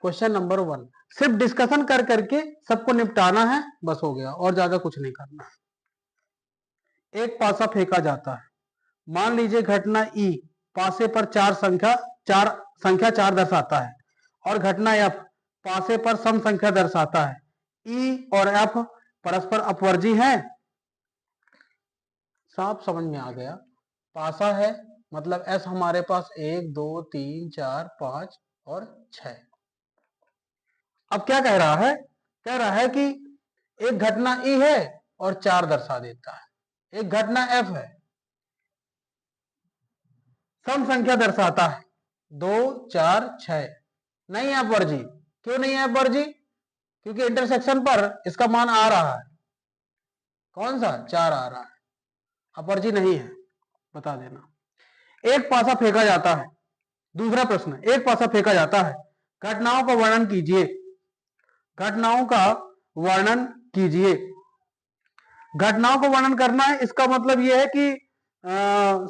क्वेश्चन नंबर 1। सिर्फ डिस्कशन कर करके सबको निपटाना है, बस हो गया, और ज्यादा कुछ नहीं करना। एक पासा फेंका जाता है, मान लीजिए घटना ई पासे पर संख्या चार दर्शाता है, और घटना एफ पासे पर सम संख्या दर्शाता है। ई और एफ परस्पर अपवर्जी हैं। साफ समझ में आ गया। पासा है मतलब एस हमारे पास 1 2 3 4 5 और 6। अब क्या कह रहा है? कह रहा है कि एक घटना ई है और 4 दर्शा देता है, एक घटना एफ है, सम संख्या दर्शाता है 2 4 6, नहीं है अपवर्जी। क्यों नहीं है अपवर्जी? क्योंकि इंटरसेक्शन पर इसका मान आ रहा है, कौन सा? 4 आ रहा है, अपवर्जी नहीं है, बता देना। एक पासा फेंका जाता है, दूसरा प्रश्न, एक पासा फेंका जाता है, घटनाओं का वर्णन कीजिए। घटनाओं का वर्णन कीजिए। घटनाओं को वर्णन करना है, इसका मतलब यह है कि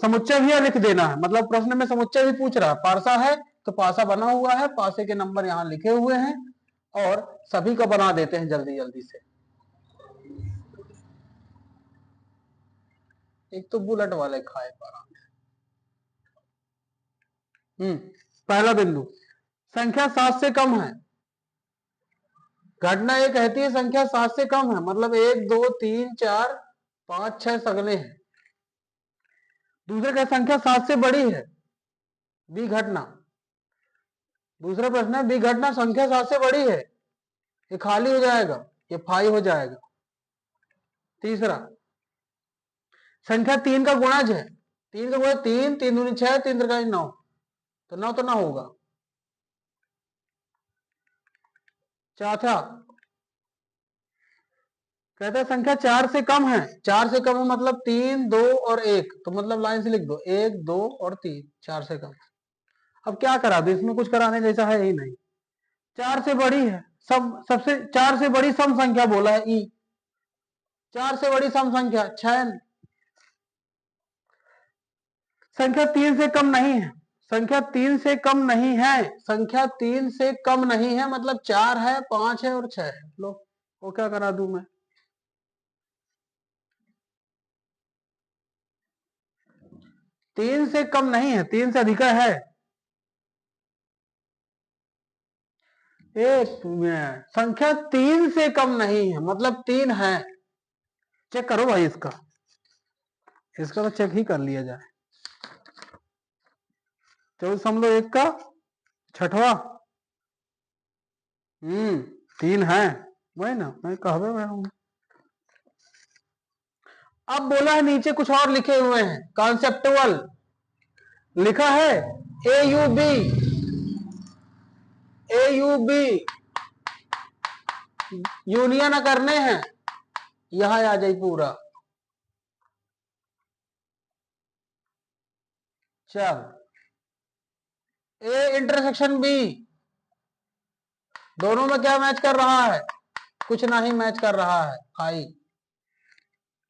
समुच्चय भी लिख देना है। मतलब प्रश्न में समुच्चय भी पूछ रहा है। पासा है तो पासा बना हुआ है, पासे के नंबर यहां लिखे हुए हैं, और सभी का बना देते हैं जल्दी जल्दी से। एक तो बुलेट वाले खाए पारा। पहला बिंदु, संख्या 7 से कम है। घटना ये कहती है संख्या 7 से कम है, मतलब 1 2 3 4 5 6 सगले हैं। दूसरे का संख्या 7 से बड़ी है, बी घटना। दूसरा प्रश्न है, बी घटना संख्या 7 से बड़ी है, ये खाली हो जाएगा, ये फाई हो जाएगा। तीसरा, संख्या 3 का गुणज है। 3 का गुणज 3 3 दूनी 6 3 त्रिका 9, तो 9 तो ना होगा। चौथा, कहते हैं संख्या 4 से कम है। 4 से कम है मतलब 3 2 और 1, तो मतलब लाइन से लिख दो 1 2 और 3, 4 से कम। अब क्या करा दो, इसमें कुछ कराने जैसा है ही नहीं। 4 से बड़ी है, सबसे 4 से बड़ी सम संख्या बोला है ई। 4 से बड़ी सम संख्या 6। संख्या 3 से कम नहीं है। संख्या 3 से कम नहीं है। संख्या 3 से कम नहीं है मतलब 4 है 5 है और 6 है। लो, वो क्या करा दूं मैं? तीन से कम नहीं है, 3 से अधिक है। एक संख्या 3 से कम नहीं है मतलब 3 है। चेक करो भाई, इसका तो चेक ही कर लिया जाए। 24.1 का छठवा, 3 है, वही ना मैं कहवे में हूं। अब बोला है नीचे कुछ और लिखे हुए हैं, कॉन्सेप्टुअल लिखा है। ए यू बी यूनियन करने हैं, यहां आ जाए पूरा। चल, ए इंटरसेक्शन बी, दोनों में क्या मैच कर रहा है? कुछ नहीं मैच कर रहा है, आई।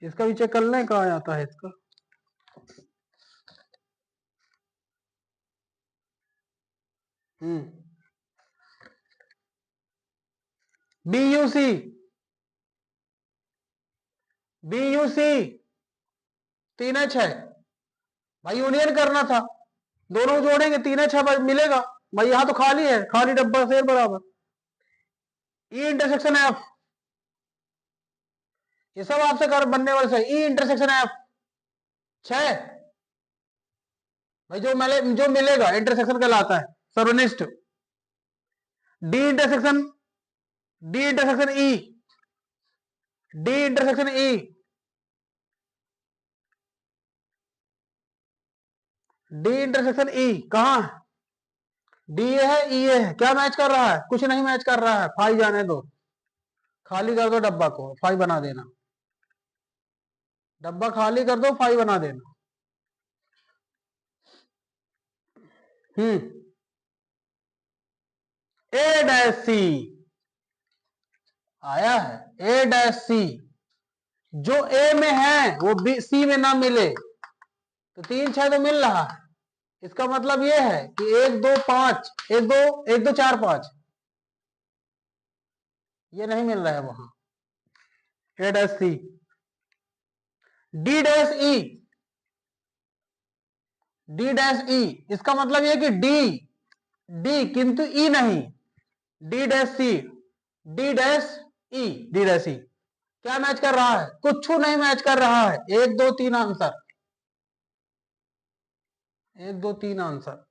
इसका भी चेक कर लें कहा आता है इसका। BUC BUC 3H है भाई, यूनियन करना था, दोनों जोड़ेंगे 3H मिलेगा भाई। यहां तो खाली है, खाली डब्बा शेर बराबर। ई इंटरसेक्शन एफ, ये सब आपसे कर बनने वाले से। ई इंटरसेक्शन एफ 6 भाई, जो मिलेगा इंटरसेक्शन कहलाता है सर्वनिष्ठ। D intersection D intersection E D intersection E D intersection E कहां है? डी ए है, ई ए है, क्या मैच कर रहा है? कुछ नहीं मैच कर रहा है, फाई जाने दो, खाली कर दो डब्बा को, फाई बना देना, डब्बा खाली कर दो, फाई बना देना। ए डैश सी आया है, ए डैश सी, जो ए में है वो बी सी में ना मिले तो 3 6 तो मिल रहा है, इसका मतलब ये है कि 1 2 5 1 2 1 2 4 5 ये नहीं मिल रहा है वहां, A dash C. D dash E, D dash E, इसका मतलब ये कि डी डी किंतु ई नहीं, D dash C, D dash E, D dash E क्या मैच कर रहा है? कुछ नहीं मैच कर रहा है। 1 2 3 आंसर, 1 2 3 आंसर,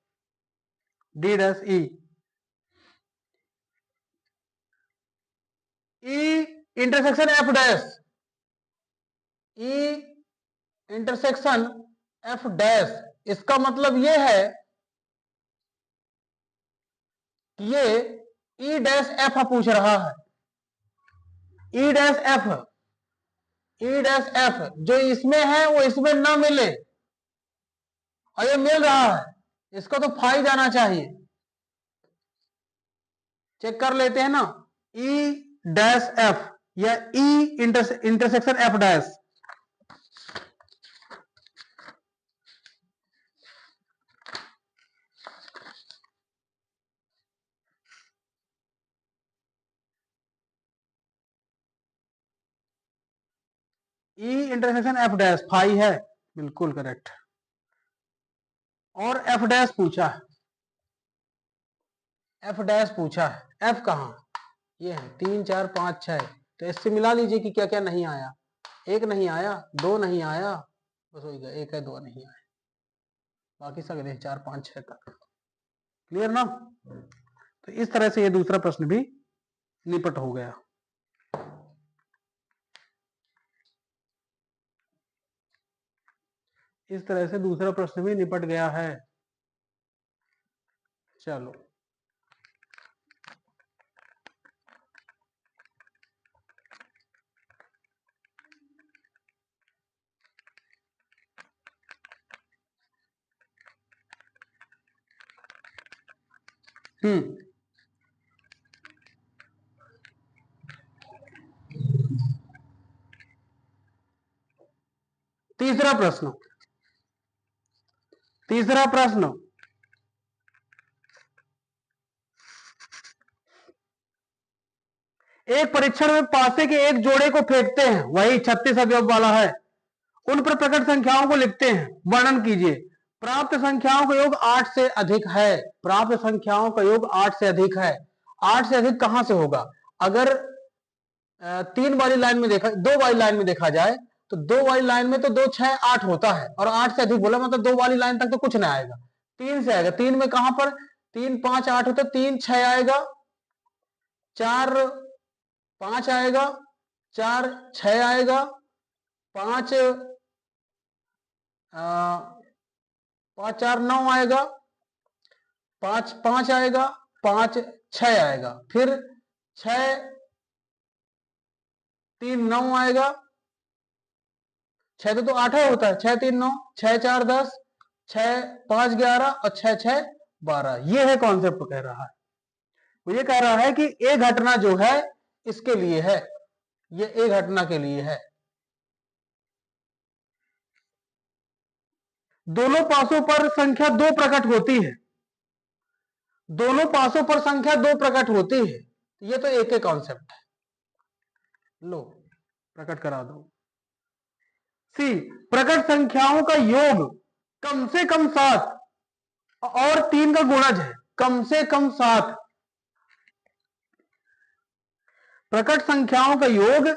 डी डैश ई। ई intersection F dash, E intersection F dash, इसका मतलब ये है कि ये ई डैश एफ पूछ रहा है, ई डैश एफ, ई डैश एफ जो इसमें है वो इसमें ना मिले और ये मिल रहा है, इसको तो फाई जाना चाहिए। चेक कर लेते हैं ना, ई डैश एफ या E intersection F dash, E intersection F dash phi है, बिल्कुल करेक्ट। और एफ डैश पूछा है, एफ डैश पूछा है, एफ कहां? ये है 3 4 5 6, तो इससे मिला लीजिए कि क्या क्या नहीं आया। 1 नहीं आया, 2 नहीं आया, बस हो गया, 1 है 2 नहीं आया, बाकी सब 4 5 6 तक। क्लियर ना? तो इस तरह से ये दूसरा प्रश्न भी निपट हो गया। इस तरह से दूसरा प्रश्न भी निपट गया है। चलो तीसरा प्रश्न, तीसरा प्रश्न, एक परीक्षण में पासे के एक जोड़े को फेंकते हैं, वही 36 अवयव वाला है, उन पर प्रकट संख्याओं को लिखते हैं, वर्णन कीजिए। प्राप्त संख्याओं का योग 8 से अधिक है, प्राप्त संख्याओं का योग 8 से अधिक है। 8 से अधिक कहां से होगा? अगर 3 वाली लाइन में देखा, 2 वाली लाइन में देखा जाए तो 2 वाली लाइन में तो 2 6 8 होता है, और 8 से अधिक बोला मतलब 2 वाली लाइन तक तो कुछ नहीं आएगा, 3 से आएगा। 3 में कहां पर 3 5 8 होता है, 3 6 आएगा, 4 5 आएगा, 4 6 आएगा, 5 5 4 9 आएगा, 5 5 आएगा, 5 6 आएगा, फिर 6 3 9 आएगा, 6 तो 8 होता है, 6 3 9, 6 4 10, 6 5 11 और 6 6 12। ये है कॉन्सेप्ट कह रहा है, वो ये कह रहा है कि ए घटना जो है इसके लिए है, ये ए घटना के लिए है। दोनों पासों पर संख्या 2 प्रकट होती है, दोनों पासों पर संख्या 2 प्रकट होती है, ये तो एक ही कॉन्सेप्ट है। लो प्रकट करा दो। सी प्रकट संख्याओं का योग कम से कम 7 और 3 का गुणज है, कम से कम 7। प्रकट संख्याओं का योग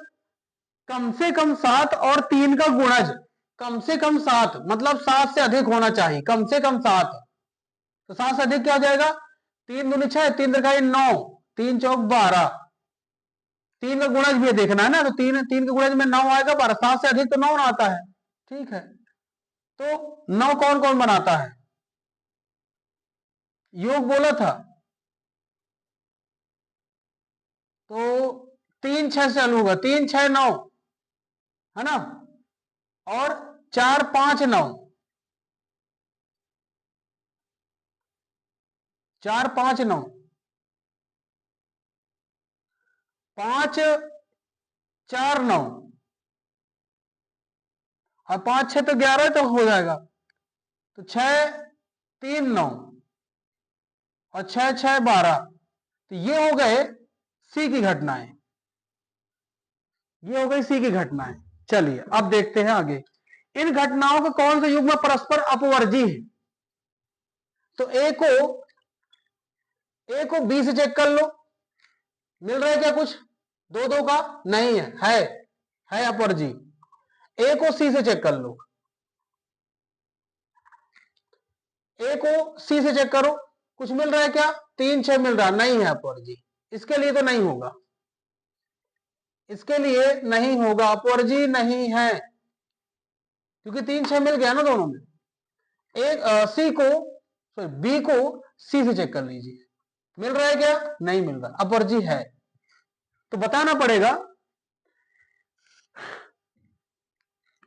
कम से कम 7 और 3 का गुणज, कम से कम 7 मतलब 7 से अधिक होना चाहिए, कम से कम 7। तो 7 से अधिक क्या हो जाएगा? 3 दूनी 6, 3 त्रिकाई 9, 3 चौक 12, 3 का गुणज भी देखना है ना, तो 3 3 के गुणज में 9 आएगा, 12। 7 से अधिक तो 9 आता है, ठीक है। तो 9 कौन कौन बनाता है? योग बोला था तो 3 6 से चालू होगा, 3 6 9 है ना, और 4 5 9, 4 5 9, 5 4 9, और 5 6 तो 11 तो हो जाएगा, तो 6 3 9 और 6 6 12। तो ये हो गए सी की घटनाएं, ये हो गई सी की घटनाएं। चलिए अब देखते हैं आगे, इन घटनाओं का कौन सा युग्म परस्पर अपवर्जी है। तो ए को बी से चेक कर लो, मिल रहा है क्या कुछ, दो दो का नहीं है अपवर्जी। ए को सी से चेक कर लो, ए को सी से चेक करो, कुछ मिल रहा है क्या, 3 6 मिल रहा, नहीं है अपवर्जी, इसके लिए तो नहीं होगा, इसके लिए नहीं होगा, अपवर्जी नहीं है, क्योंकि 3 6 मिल गया ना दोनों में। एक सी को सॉरी बी को सी से चेक कर लीजिए, मिल रहा है क्या, नहीं मिल रहा, अपवर्जी है, तो बताना पड़ेगा।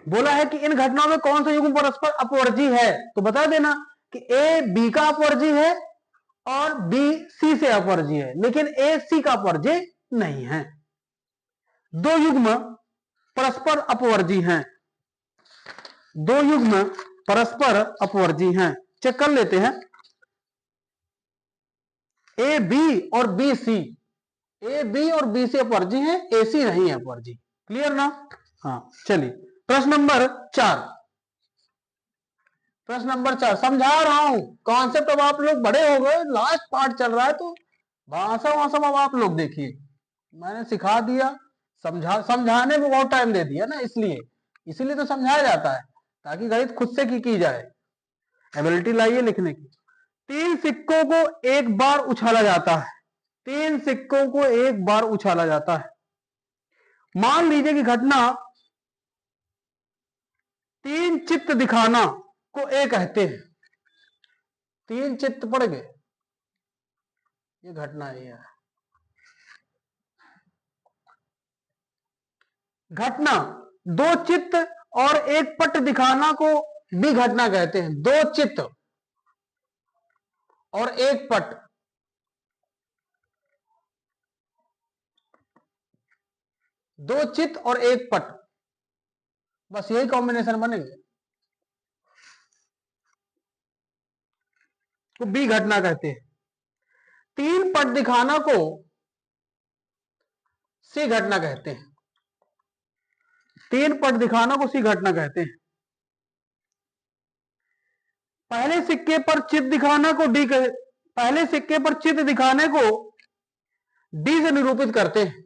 बोला है कि इन घटनाओं में कौन सा युग्म परस्पर अपवर्जी है, तो बता देना कि ए बी का अपवर्जी है और बी सी से अपवर्जी है, लेकिन ए सी का अपवर्जी नहीं है। दो युग्म परस्पर अपवर्जी हैं, दो युग्म परस्पर अपवर्जी हैं, चेक कर लेते हैं। ए बी और बी सी, ए बी और बी सी अपवर्जी हैं, ए सी नहीं है अपवर्जी, क्लियर ना। हाँ चलिए प्रश्न नंबर 4, प्रश्न नंबर 4 समझा रहा हूं कॉन्सेप्ट, अब आप लोग बड़े हो गए, लास्ट पार्ट चल रहा है, तो भाषा वाषा अब आप लोग देखिए, मैंने सिखा दिया, समझाने में बहुत टाइम दे दिया ना, इसलिए तो समझाया जाता है, ताकि गणित खुद से की जाए, एबिलिटी लाइए लिखने की। 3 सिक्कों को एक बार उछाला जाता है, 3 सिक्कों को एक बार उछाला जाता है, मान लीजिए कि घटना 3 चित्त दिखाना को ए कहते हैं, 3 चित्त पड़ गए, ये घटना है। घटना 2 चित्त और एक पट दिखाना को भी घटना कहते हैं, 2 चित्त और एक पट, 2 चित्त और एक पट, बस यही कॉम्बिनेशन बनेंगे, तो बी घटना कहते हैं। 3 पट दिखाना को सी घटना कहते हैं, 3 पट दिखाना को सी घटना कहते हैं। पहले सिक्के पर चित्त दिखाना को डी कहे, पहले सिक्के पर चित्त दिखाने को डी से निरूपित करते हैं,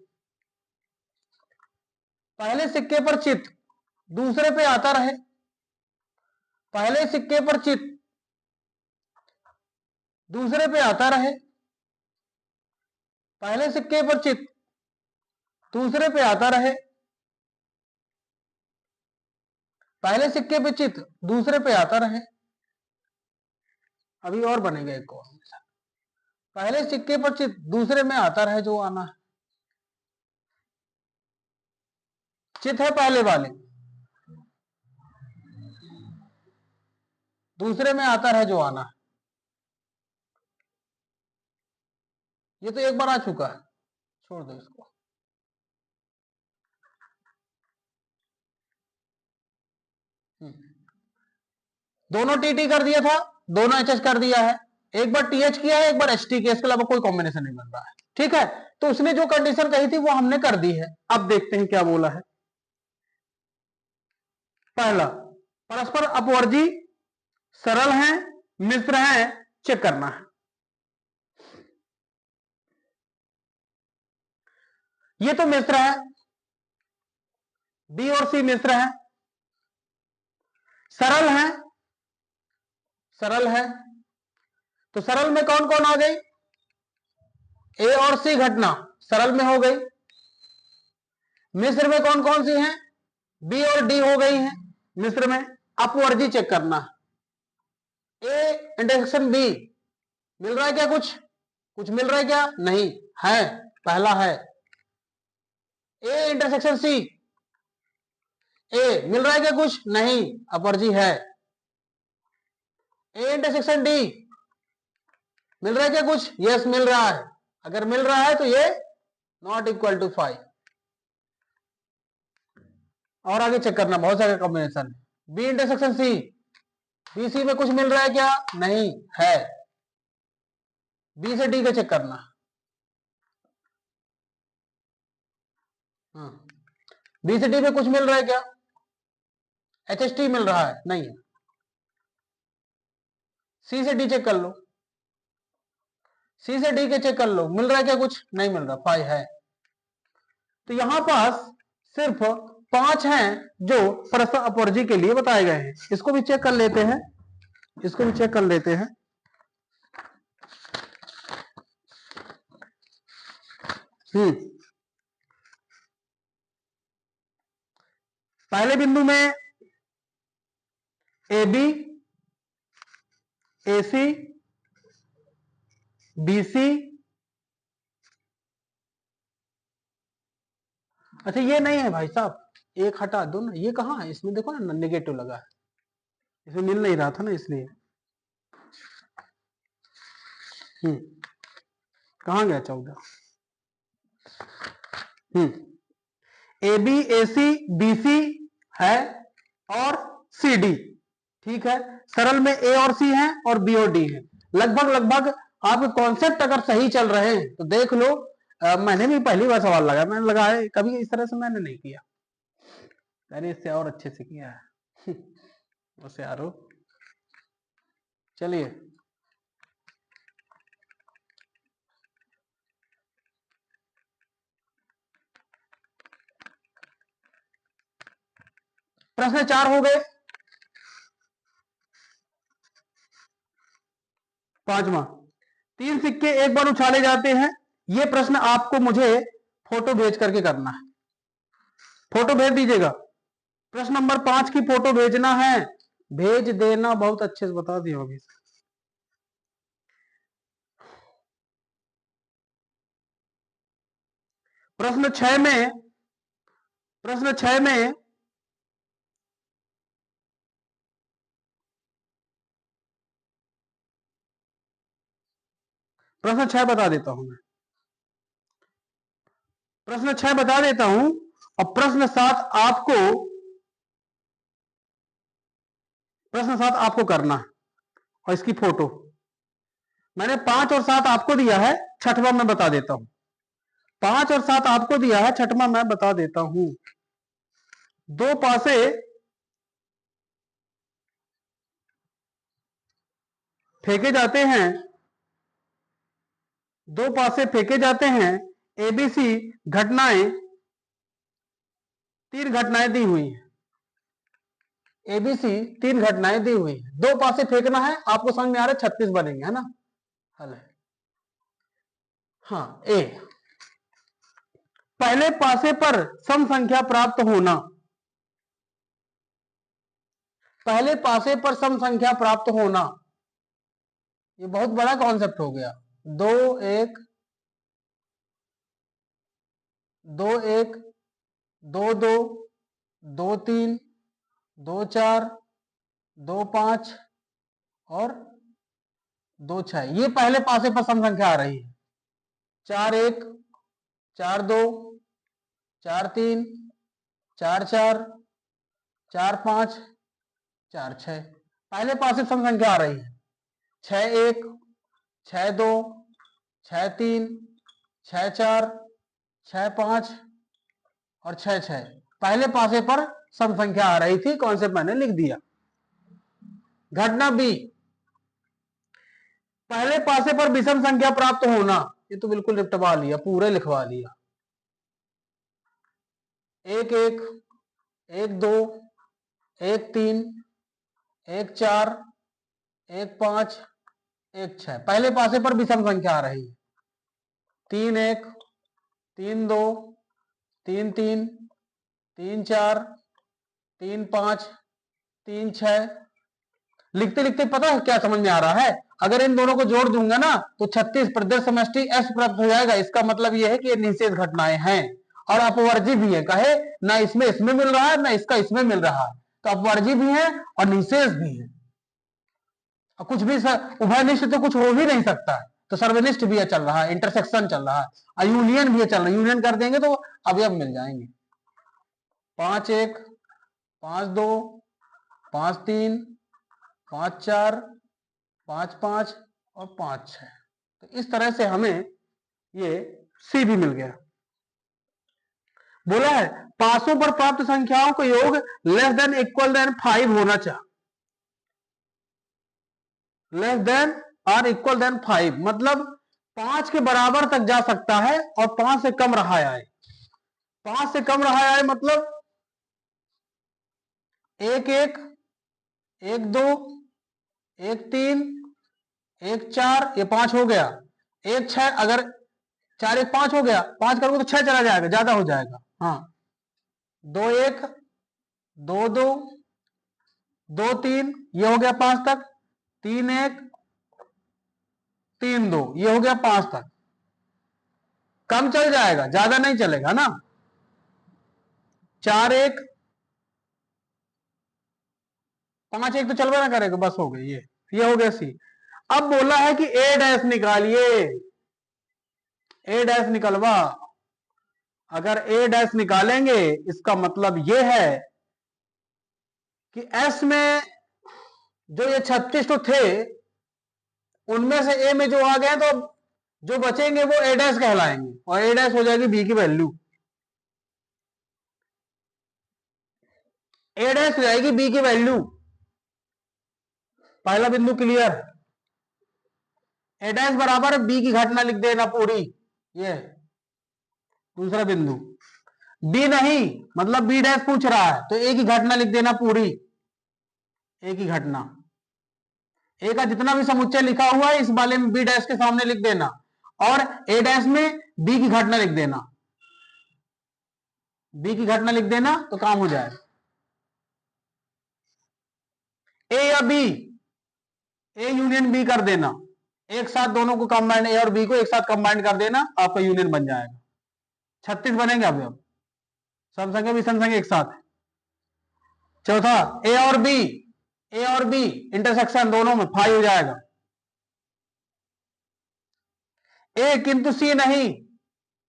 पहले सिक्के पर चित्त दूसरे पे आता रहे, पहले सिक्के पर चित्त दूसरे पे आता रहे, पहले सिक्के पर चित्त दूसरे पे आता रहे, पहले सिक्के पे चित्त दूसरे पे आता रहे, अभी और बनेगा एक और, पहले सिक्के पर चित्त दूसरे में आता रहे, जो आना है, चित्त है पहले वाले, दूसरे में आता रहे, जो आना है, ये तो एक बार आ चुका है, छोड़ दो इसको। दोनों टीटी कर दिया था, दोनों एचएच कर दिया है, एक बार टीएच किया है, एक बार एचटी किया, इसके अलावा कोई कॉम्बिनेशन नहीं बन रहा है, ठीक है। तो उसने जो कंडीशन कही थी वो हमने कर दी है। अब देखते हैं क्या बोला है। पहला, परस्पर अपवर्जी सरल हैं, मिश्र हैं, चेक करना है। ये तो मिश्र है, बी और सी मिश्र है, सरल है, सरल है, तो सरल में कौन कौन आ गई, ए और सी घटना सरल में हो गई। मिश्र में कौन कौन सी हैं, बी और डी हो गई हैं मिश्र में। अपवर्जी चेक करना है, ए इंटरसेक्शन बी मिल रहा है क्या? कुछ कुछ मिल रहा है क्या? नहीं है। पहला है ए इंटरसेक्शन सी। ए मिल रहा है क्या? कुछ नहीं, अपर जी है। ए इंटरसेक्शन डी मिल रहा है क्या? कुछ? यस मिल रहा है। अगर मिल रहा है तो ये नॉट इक्वल टू 5। और आगे चेक करना, बहुत सारे combination. B intersection C, B C में कुछ मिल रहा है क्या? नहीं है। बी से डी का चेक करना। हाँ, बी से डी में कुछ मिल रहा है क्या? एच एस टी मिल रहा है? नहीं है। सी से डी चेक कर लो। सी से डी के चेक कर लो, मिल रहा है क्या? कुछ नहीं मिल रहा, 5 है। तो यहां पास सिर्फ 5 हैं जो परस्पर अपवर्जी के लिए बताए गए हैं। इसको भी चेक कर लेते हैं, इसको भी चेक कर लेते हैं। पहले बिंदु में A B, A C, B सी। अच्छा ये नहीं है भाई साहब, एक हटा दो ना, ये कहाँ है? इसमें देखो ना, नेगेटिव लगा है, इसमें मिल नहीं रहा था ना, इसलिए। कहाँ गया 14? A B, A C, B सी है और सी डी। ठीक है, सरल में ए और सी है और बी और डी है। लगभग लगभग आपके कॉन्सेप्ट अगर सही चल रहे हैं तो देख लो। मैंने भी पहली बार सवाल लगाया, मैंने लगाया कभी इस तरह से मैंने नहीं किया, मैंने इससे और अच्छे से किया है। उसे यारो, चलिए प्रश्न 4 हो गए। पांचवा, 3 सिक्के एक बार उछाले जाते हैं। ये प्रश्न आपको मुझे फोटो भेज करके करना है, फोटो भेज दीजिएगा। प्रश्न नंबर 5 की फोटो भेजना है, भेज देना। बहुत अच्छे से बता दिया अभी। प्रश्न 6 में, प्रश्न 6 में प्रश्न 6 बता देता हूं मैं, प्रश्न 6 बता देता हूं। और प्रश्न 7 आपको, प्रश्न 7 आपको करना है और इसकी फोटो। मैंने 5 और 7 आपको दिया है, छठवां मैं बता देता हूं। 5 और 7 आपको दिया है, छठवां मैं बता देता हूं। दो पासे फेंके जाते हैं, दो पासे फेंके जाते हैं। एबीसी घटनाएं, 3 घटनाएं दी हुई हैं। एबीसी 3 घटनाएं दी हुई है, 2 पासे फेंकना है। आपको समझ में आ रहा है? 36 बनेंगे, है ना? हल है। हाँ, ए, पहले पासे पर सम संख्या प्राप्त होना। पहले पासे पर सम संख्या प्राप्त होना, ये बहुत बड़ा कॉन्सेप्ट हो गया। 2 1, 2 1, 2 2, 2 3, 2 4, 2 5 और 2 6। ये पहले पासे पर सम संख्या आ रही है। 4 1, 4 2, 4 3, 4 4, 4 5, 4 6। पहले पासे सम संख्या आ रही है। 6 1, 6 2, 6 3, 6 4, 6 5 और 6 6। पहले पासे पर सम संख्या आ रही थी, कॉन्सेप्ट मैंने लिख दिया। घटना बी, पहले पासे पर विषम संख्या प्राप्त होना। ये तो बिल्कुल निपटवा लिया, पूरे लिखवा लिया। 1 1, 1 2, 1 3, 1 4, 1 5, 1 6। पहले पासे पर विषम संख्या आ रही है। 3 1, 3 2, 3 3, 3 4, 3 5, 3 6। लिखते लिखते पता है क्या समझ में आ रहा है, अगर इन दोनों को जोड़ दूंगा ना तो 36 प्रदर्श समष्टि एस प्राप्त हो जाएगा। इसका मतलब यह है कि ये निषेध घटनाएं हैं और अपवर्जी भी है। कहे ना इसमें इसमें मिल रहा है ना इसका इसमें मिल रहा है, तो अपवर्जी भी है और निषेध भी है। और कुछ भी उभयनिष्ठ तो कुछ हो भी नहीं सकता है, तो सर्वनिष्ठ भी चल रहा है, इंटरसेक्शन चल रहा है, और यूनियन भी चल रहा है। यूनियन कर देंगे तो अवयव मिल जाएंगे। 5-1, 5-2, 5-3, 5-4, 5-5 और 5-6। तो इस तरह से हमें ये सी भी मिल गया। बोला है पासों पर प्राप्त संख्याओं का योग लेस देन इक्वल देन 5 होना चाहिए। लेस देन और इक्वल देन 5 मतलब 5 के बराबर तक जा सकता है और 5 से कम रहा है। 5 से कम रहा है मतलब 1-1, 1-2, 1-3, 1-4, ये 5 हो गया। 1-6, अगर 4-1-5 हो गया, 5 करोगे तो 6 चला जाएगा, ज्यादा हो जाएगा। हाँ, 2-1, 2-2, 2-3, ये हो गया 5 तक। 3-1, 3-2, ये हो गया 5 तक। कम चल जाएगा, ज्यादा नहीं चलेगा ना। 4-1, 5-1 तो चलवा ना करेगा, बस हो गई ये हो गया सी। अब बोला है कि ए डैश निकालिए, ए डैश निकलवा। अगर ए डैश निकालेंगे इसका मतलब ये है कि एस में जो ये 36 तो थे उनमें से ए में जो आ गए तो जो बचेंगे वो ए डैश कहलाएंगे और ए डैश हो जाएगी बी की वैल्यू। ए डैश हो जाएगी बी की वैल्यू। पहला बिंदु क्लियर। ए डैश बराबर बी की घटना लिख देना पूरी। ये दूसरा बिंदु बी नहीं मतलब बी डैश पूछ रहा है तो ए की घटना लिख देना पूरी। ए की घटना, ए का जितना भी समुच्चय लिखा हुआ है इस वाले में बी डैश के सामने लिख देना और ए डैश में बी की घटना लिख देना। बी की घटना लिख देना तो काम हो जाए। ए या बी, ए यूनियन बी कर देना, एक साथ दोनों को कंबाइंड, ए और बी को एक साथ कंबाइंड कर देना, आपका यूनियन बन जाएगा। 36 बनेंगे अब सम संख्या विषम संख्या एक साथ। चौथा ए और बी, ए और बी इंटरसेक्शन दोनों में 5 हो जाएगा। ए किंतु सी नहीं,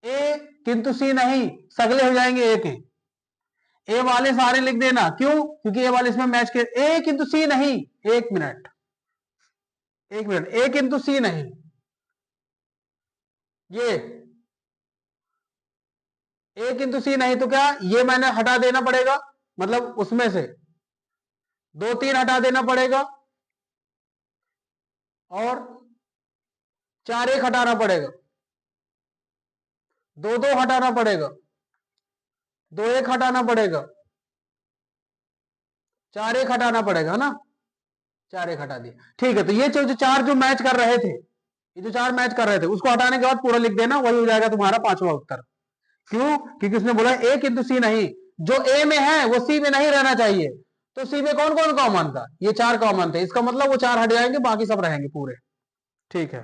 ए किंतु सी नहीं, सगले हो जाएंगे ए के। ए वाले सारे लिख देना, क्यों? क्योंकि ए वाले इसमें मैच के। ए किंतु सी नहीं, एक मिनट, ए किंतु सी नहीं, ये ए किंतु सी नहीं तो क्या, ये मैंने हटा देना पड़ेगा, मतलब उसमें से 2-3 हटा देना पड़ेगा और 4-1 हटाना पड़ेगा, 2-2 हटाना पड़ेगा, 2-1 हटाना पड़ेगा, 4-1 हटाना पड़ेगा ना। 4-1 हटा दिया, ठीक है। तो ये जो चार जो मैच कर रहे थे, ये जो चार मैच कर रहे थे उसको हटाने के बाद पूरा लिख देना, वही हो जाएगा तुम्हारा पांचवा उत्तर। क्यों? क्योंकि उसने बोला ए किंतु सी नहीं, जो ए में है वो सी में नहीं रहना चाहिए। तो सी में कौन कौन कॉमन था? ये 4 कॉमन थे, इसका मतलब वो 4 हट जाएंगे, बाकी सब रहेंगे पूरे। ठीक है।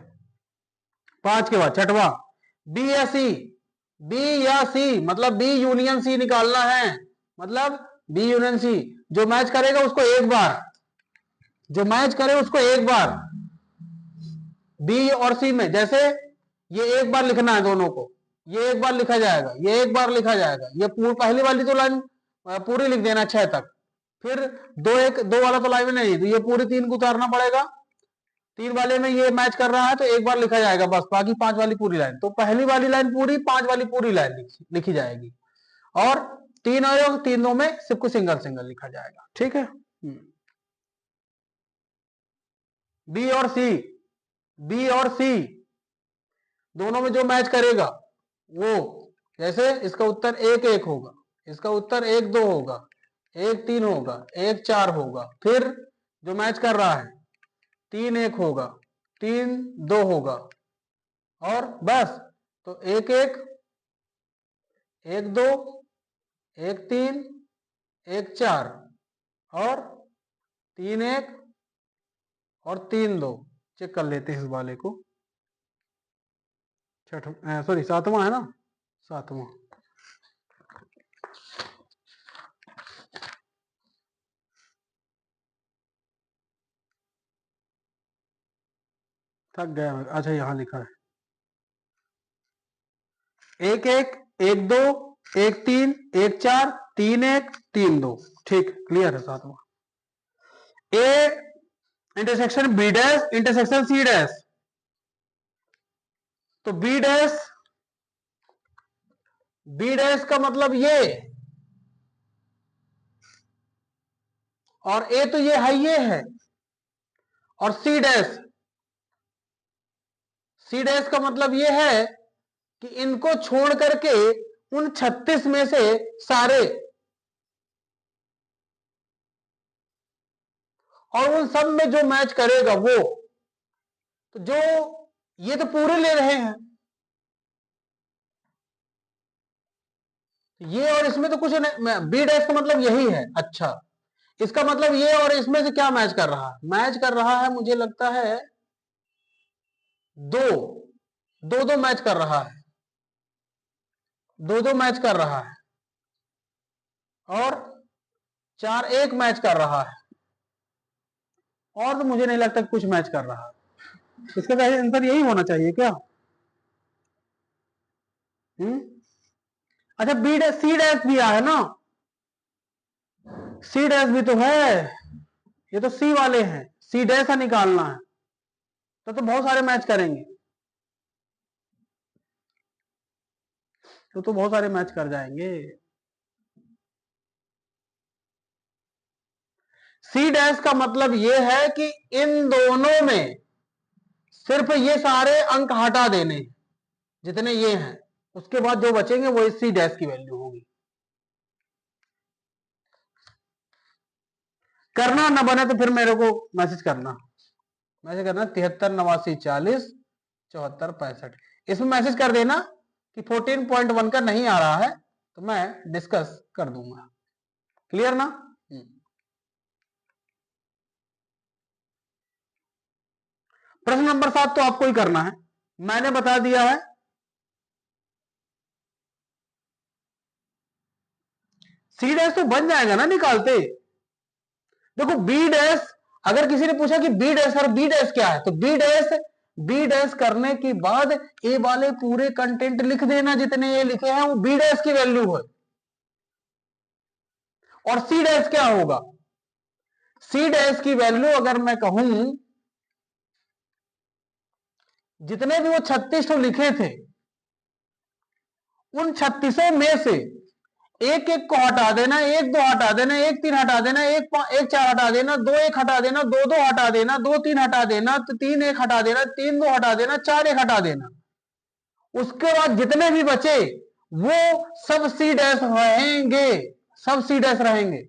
5 के बाद छठवां बी या सी, बी या सी मतलब बी यूनियन सी निकालना है, मतलब बी यूनियन सी। जो मैच करेगा उसको एक बार, जो मैच करे उसको एक बार बी और सी में। जैसे ये एक बार लिखना है दोनों को, ये एक बार लिखा जाएगा, ये एक बार लिखा जाएगा, ये पहली वाली तो लाइन पूरी लिख देना 6 तक। फिर 2 वाला तो लाइन में नहीं, तो ये पूरी 3 को उतारना पड़ेगा। 3 वाले में ये मैच कर रहा है तो एक बार लिखा जाएगा बस, बाकी 5 वाली पूरी लाइन। तो पहली वाली लाइन पूरी, 5 वाली पूरी लाइन लिखी जाएगी और 3 और 3 में सिर्फ को सिंगल सिंगल लिखा जाएगा। ठीक है। बी और सी, बी और सी दोनों में जो मैच करेगा वो, जैसे इसका उत्तर 1-1 होगा, इसका उत्तर 1-2 होगा, 1-3 होगा, 1-4 होगा। फिर जो मैच कर रहा है 3-1 होगा, 3-2 होगा और बस। तो 1-1, 1-2, 1-3, 1-4 और 3-1, और 3 2। चेक कर लेते हैं इस वाले को। सॉरी, 7वां है ना, 7वां। थक गया मैं। अच्छा, यहाँ लिखा है 1 1 1 2 1 3 1 4 3 1 3 2। ठीक, क्लियर है 7वां। A intersection B dash intersection C dash, तो बी डैश का मतलब ये, और ए तो ये है, और सी डैश का मतलब ये है कि इनको छोड़ करके उन 36 में से सारे, और उन सब में जो मैच करेगा वो, तो जो ये तो पूरे ले रहे हैं, ये और इसमें तो कुछ नहीं। बी डैश का मतलब यही है। अच्छा, इसका मतलब ये और इसमें से क्या मैच कर रहा है? मैच कर रहा है, मुझे लगता है दो दो दो मैच कर रहा है, दो दो मैच कर रहा है, और 4 1 मैच कर रहा है, और तो मुझे नहीं लगता कुछ मैच कर रहा है। इसका आंसर यही होना चाहिए क्या? अच्छा, बी डैश सी डैश भी है ना, सी डैश भी तो है। ये तो सी वाले हैं, सी डैश निकालना है, तो बहुत सारे मैच करेंगे, तो बहुत सारे मैच कर जाएंगे। सी डैश का मतलब ये है कि इन दोनों में सिर्फ ये सारे अंक हटा देने जितने ये हैं, उसके बाद जो बचेंगे वो सी डैश की वैल्यू होगी। करना ना बने तो फिर मेरे को मैसेज करना 73 89 40 74 65। इसमें मैसेज कर देना कि 14.1 का नहीं आ रहा है, तो मैं डिस्कस कर दूंगा। क्लियर ना? प्रश्न नंबर 7 तो आपको ही करना है, मैंने बता दिया है। सी डैश तो बन जाएगा ना निकालते। देखो, बी डैश, अगर किसी ने पूछा कि बी डैश और बी डैश क्या है, तो बी डैश करने के बाद ए वाले पूरे कंटेंट लिख देना, जितने ये लिखे हैं वो बी डैश की वैल्यू है। और सी डैश क्या होगा? सी डैश की वैल्यू अगर मैं कहूं, जितने भी वो 36 लिखे थे, उन 36 में से एक एक को हटा देना, 1 2 हटा देना, 1 3 हटा देना, 1 1 4 हटा देना, 2 1 हटा देना, 2 2 हटा देना, 2 3 हटा देना, तो 3 1 हटा देना, 3 2 हटा देना, 4 1 हटा देना। उसके बाद जितने भी बचे वो सब सी डैश रहेंगे, सब सी डैश रहेंगे।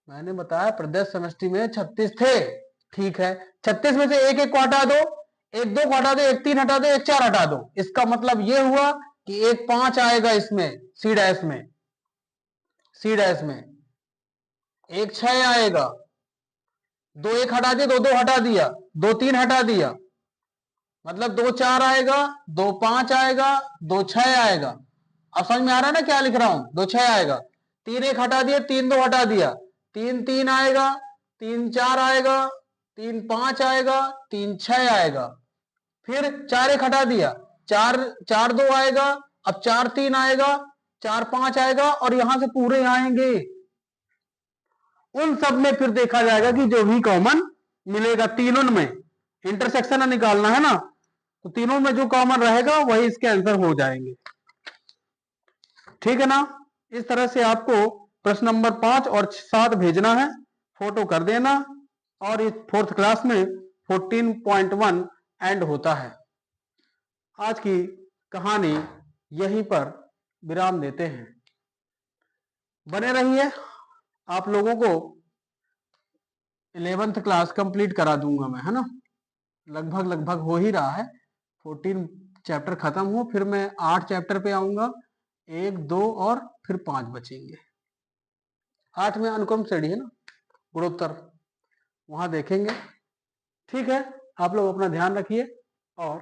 मैंने बताया प्रदेश समष्टि में 36 थे, ठीक है, 36 में से एक एक को हटा दो, 1 2 को हटा दो, 1 3 हटा दो, 1 4 हटा दो। इसका मतलब यह हुआ कि 1 5 आएगा इसमें, सी डैश में, सी डैश में 1 6 आएगा, 2 1 हटा दिया, 2 2 हटा दिया, 2 3 हटा दिया, मतलब 2 4 आएगा, 2 5 आएगा, 2 6 आएगा। अब समझ में आ रहा है ना क्या लिख रहा हूं? 2 6 आएगा, 3 1 हटा दिया, 3 2 हटा दिया, 3 3 आएगा, 3 4 आएगा, 3 5 आएगा, 3 6 आएगा, फिर 4 1 हटा दिया, 4 4 2 आएगा, अब 4 3 आएगा, 4 5 आएगा, और यहां से पूरे आएंगे। उन सब में फिर देखा जाएगा कि जो भी कॉमन मिलेगा, तीनों में इंटरसेक्शन निकालना है ना, तो तीनों में जो कॉमन रहेगा वही इसके आंसर हो जाएंगे। ठीक है ना? इस तरह से आपको प्रश्न नंबर 5 और 7 भेजना है, फोटो कर देना, और इस 4th क्लास में 14.1 एंड होता है। आज की कहानी यहीं पर विराम देते हैं। बने रहिए, आप लोगों को 11th क्लास कंप्लीट करा दूंगा मैं, है ना? लगभग लगभग हो ही रहा है, 14 चैप्टर खत्म हो, फिर मैं 8 चैप्टर पे आऊंगा, 1 2 और फिर 5 बचेंगे। 8 में अनुक्रम श्रेणी है ना, गुणोत्तर, वहां देखेंगे। ठीक है, आप लोग अपना ध्यान रखिए और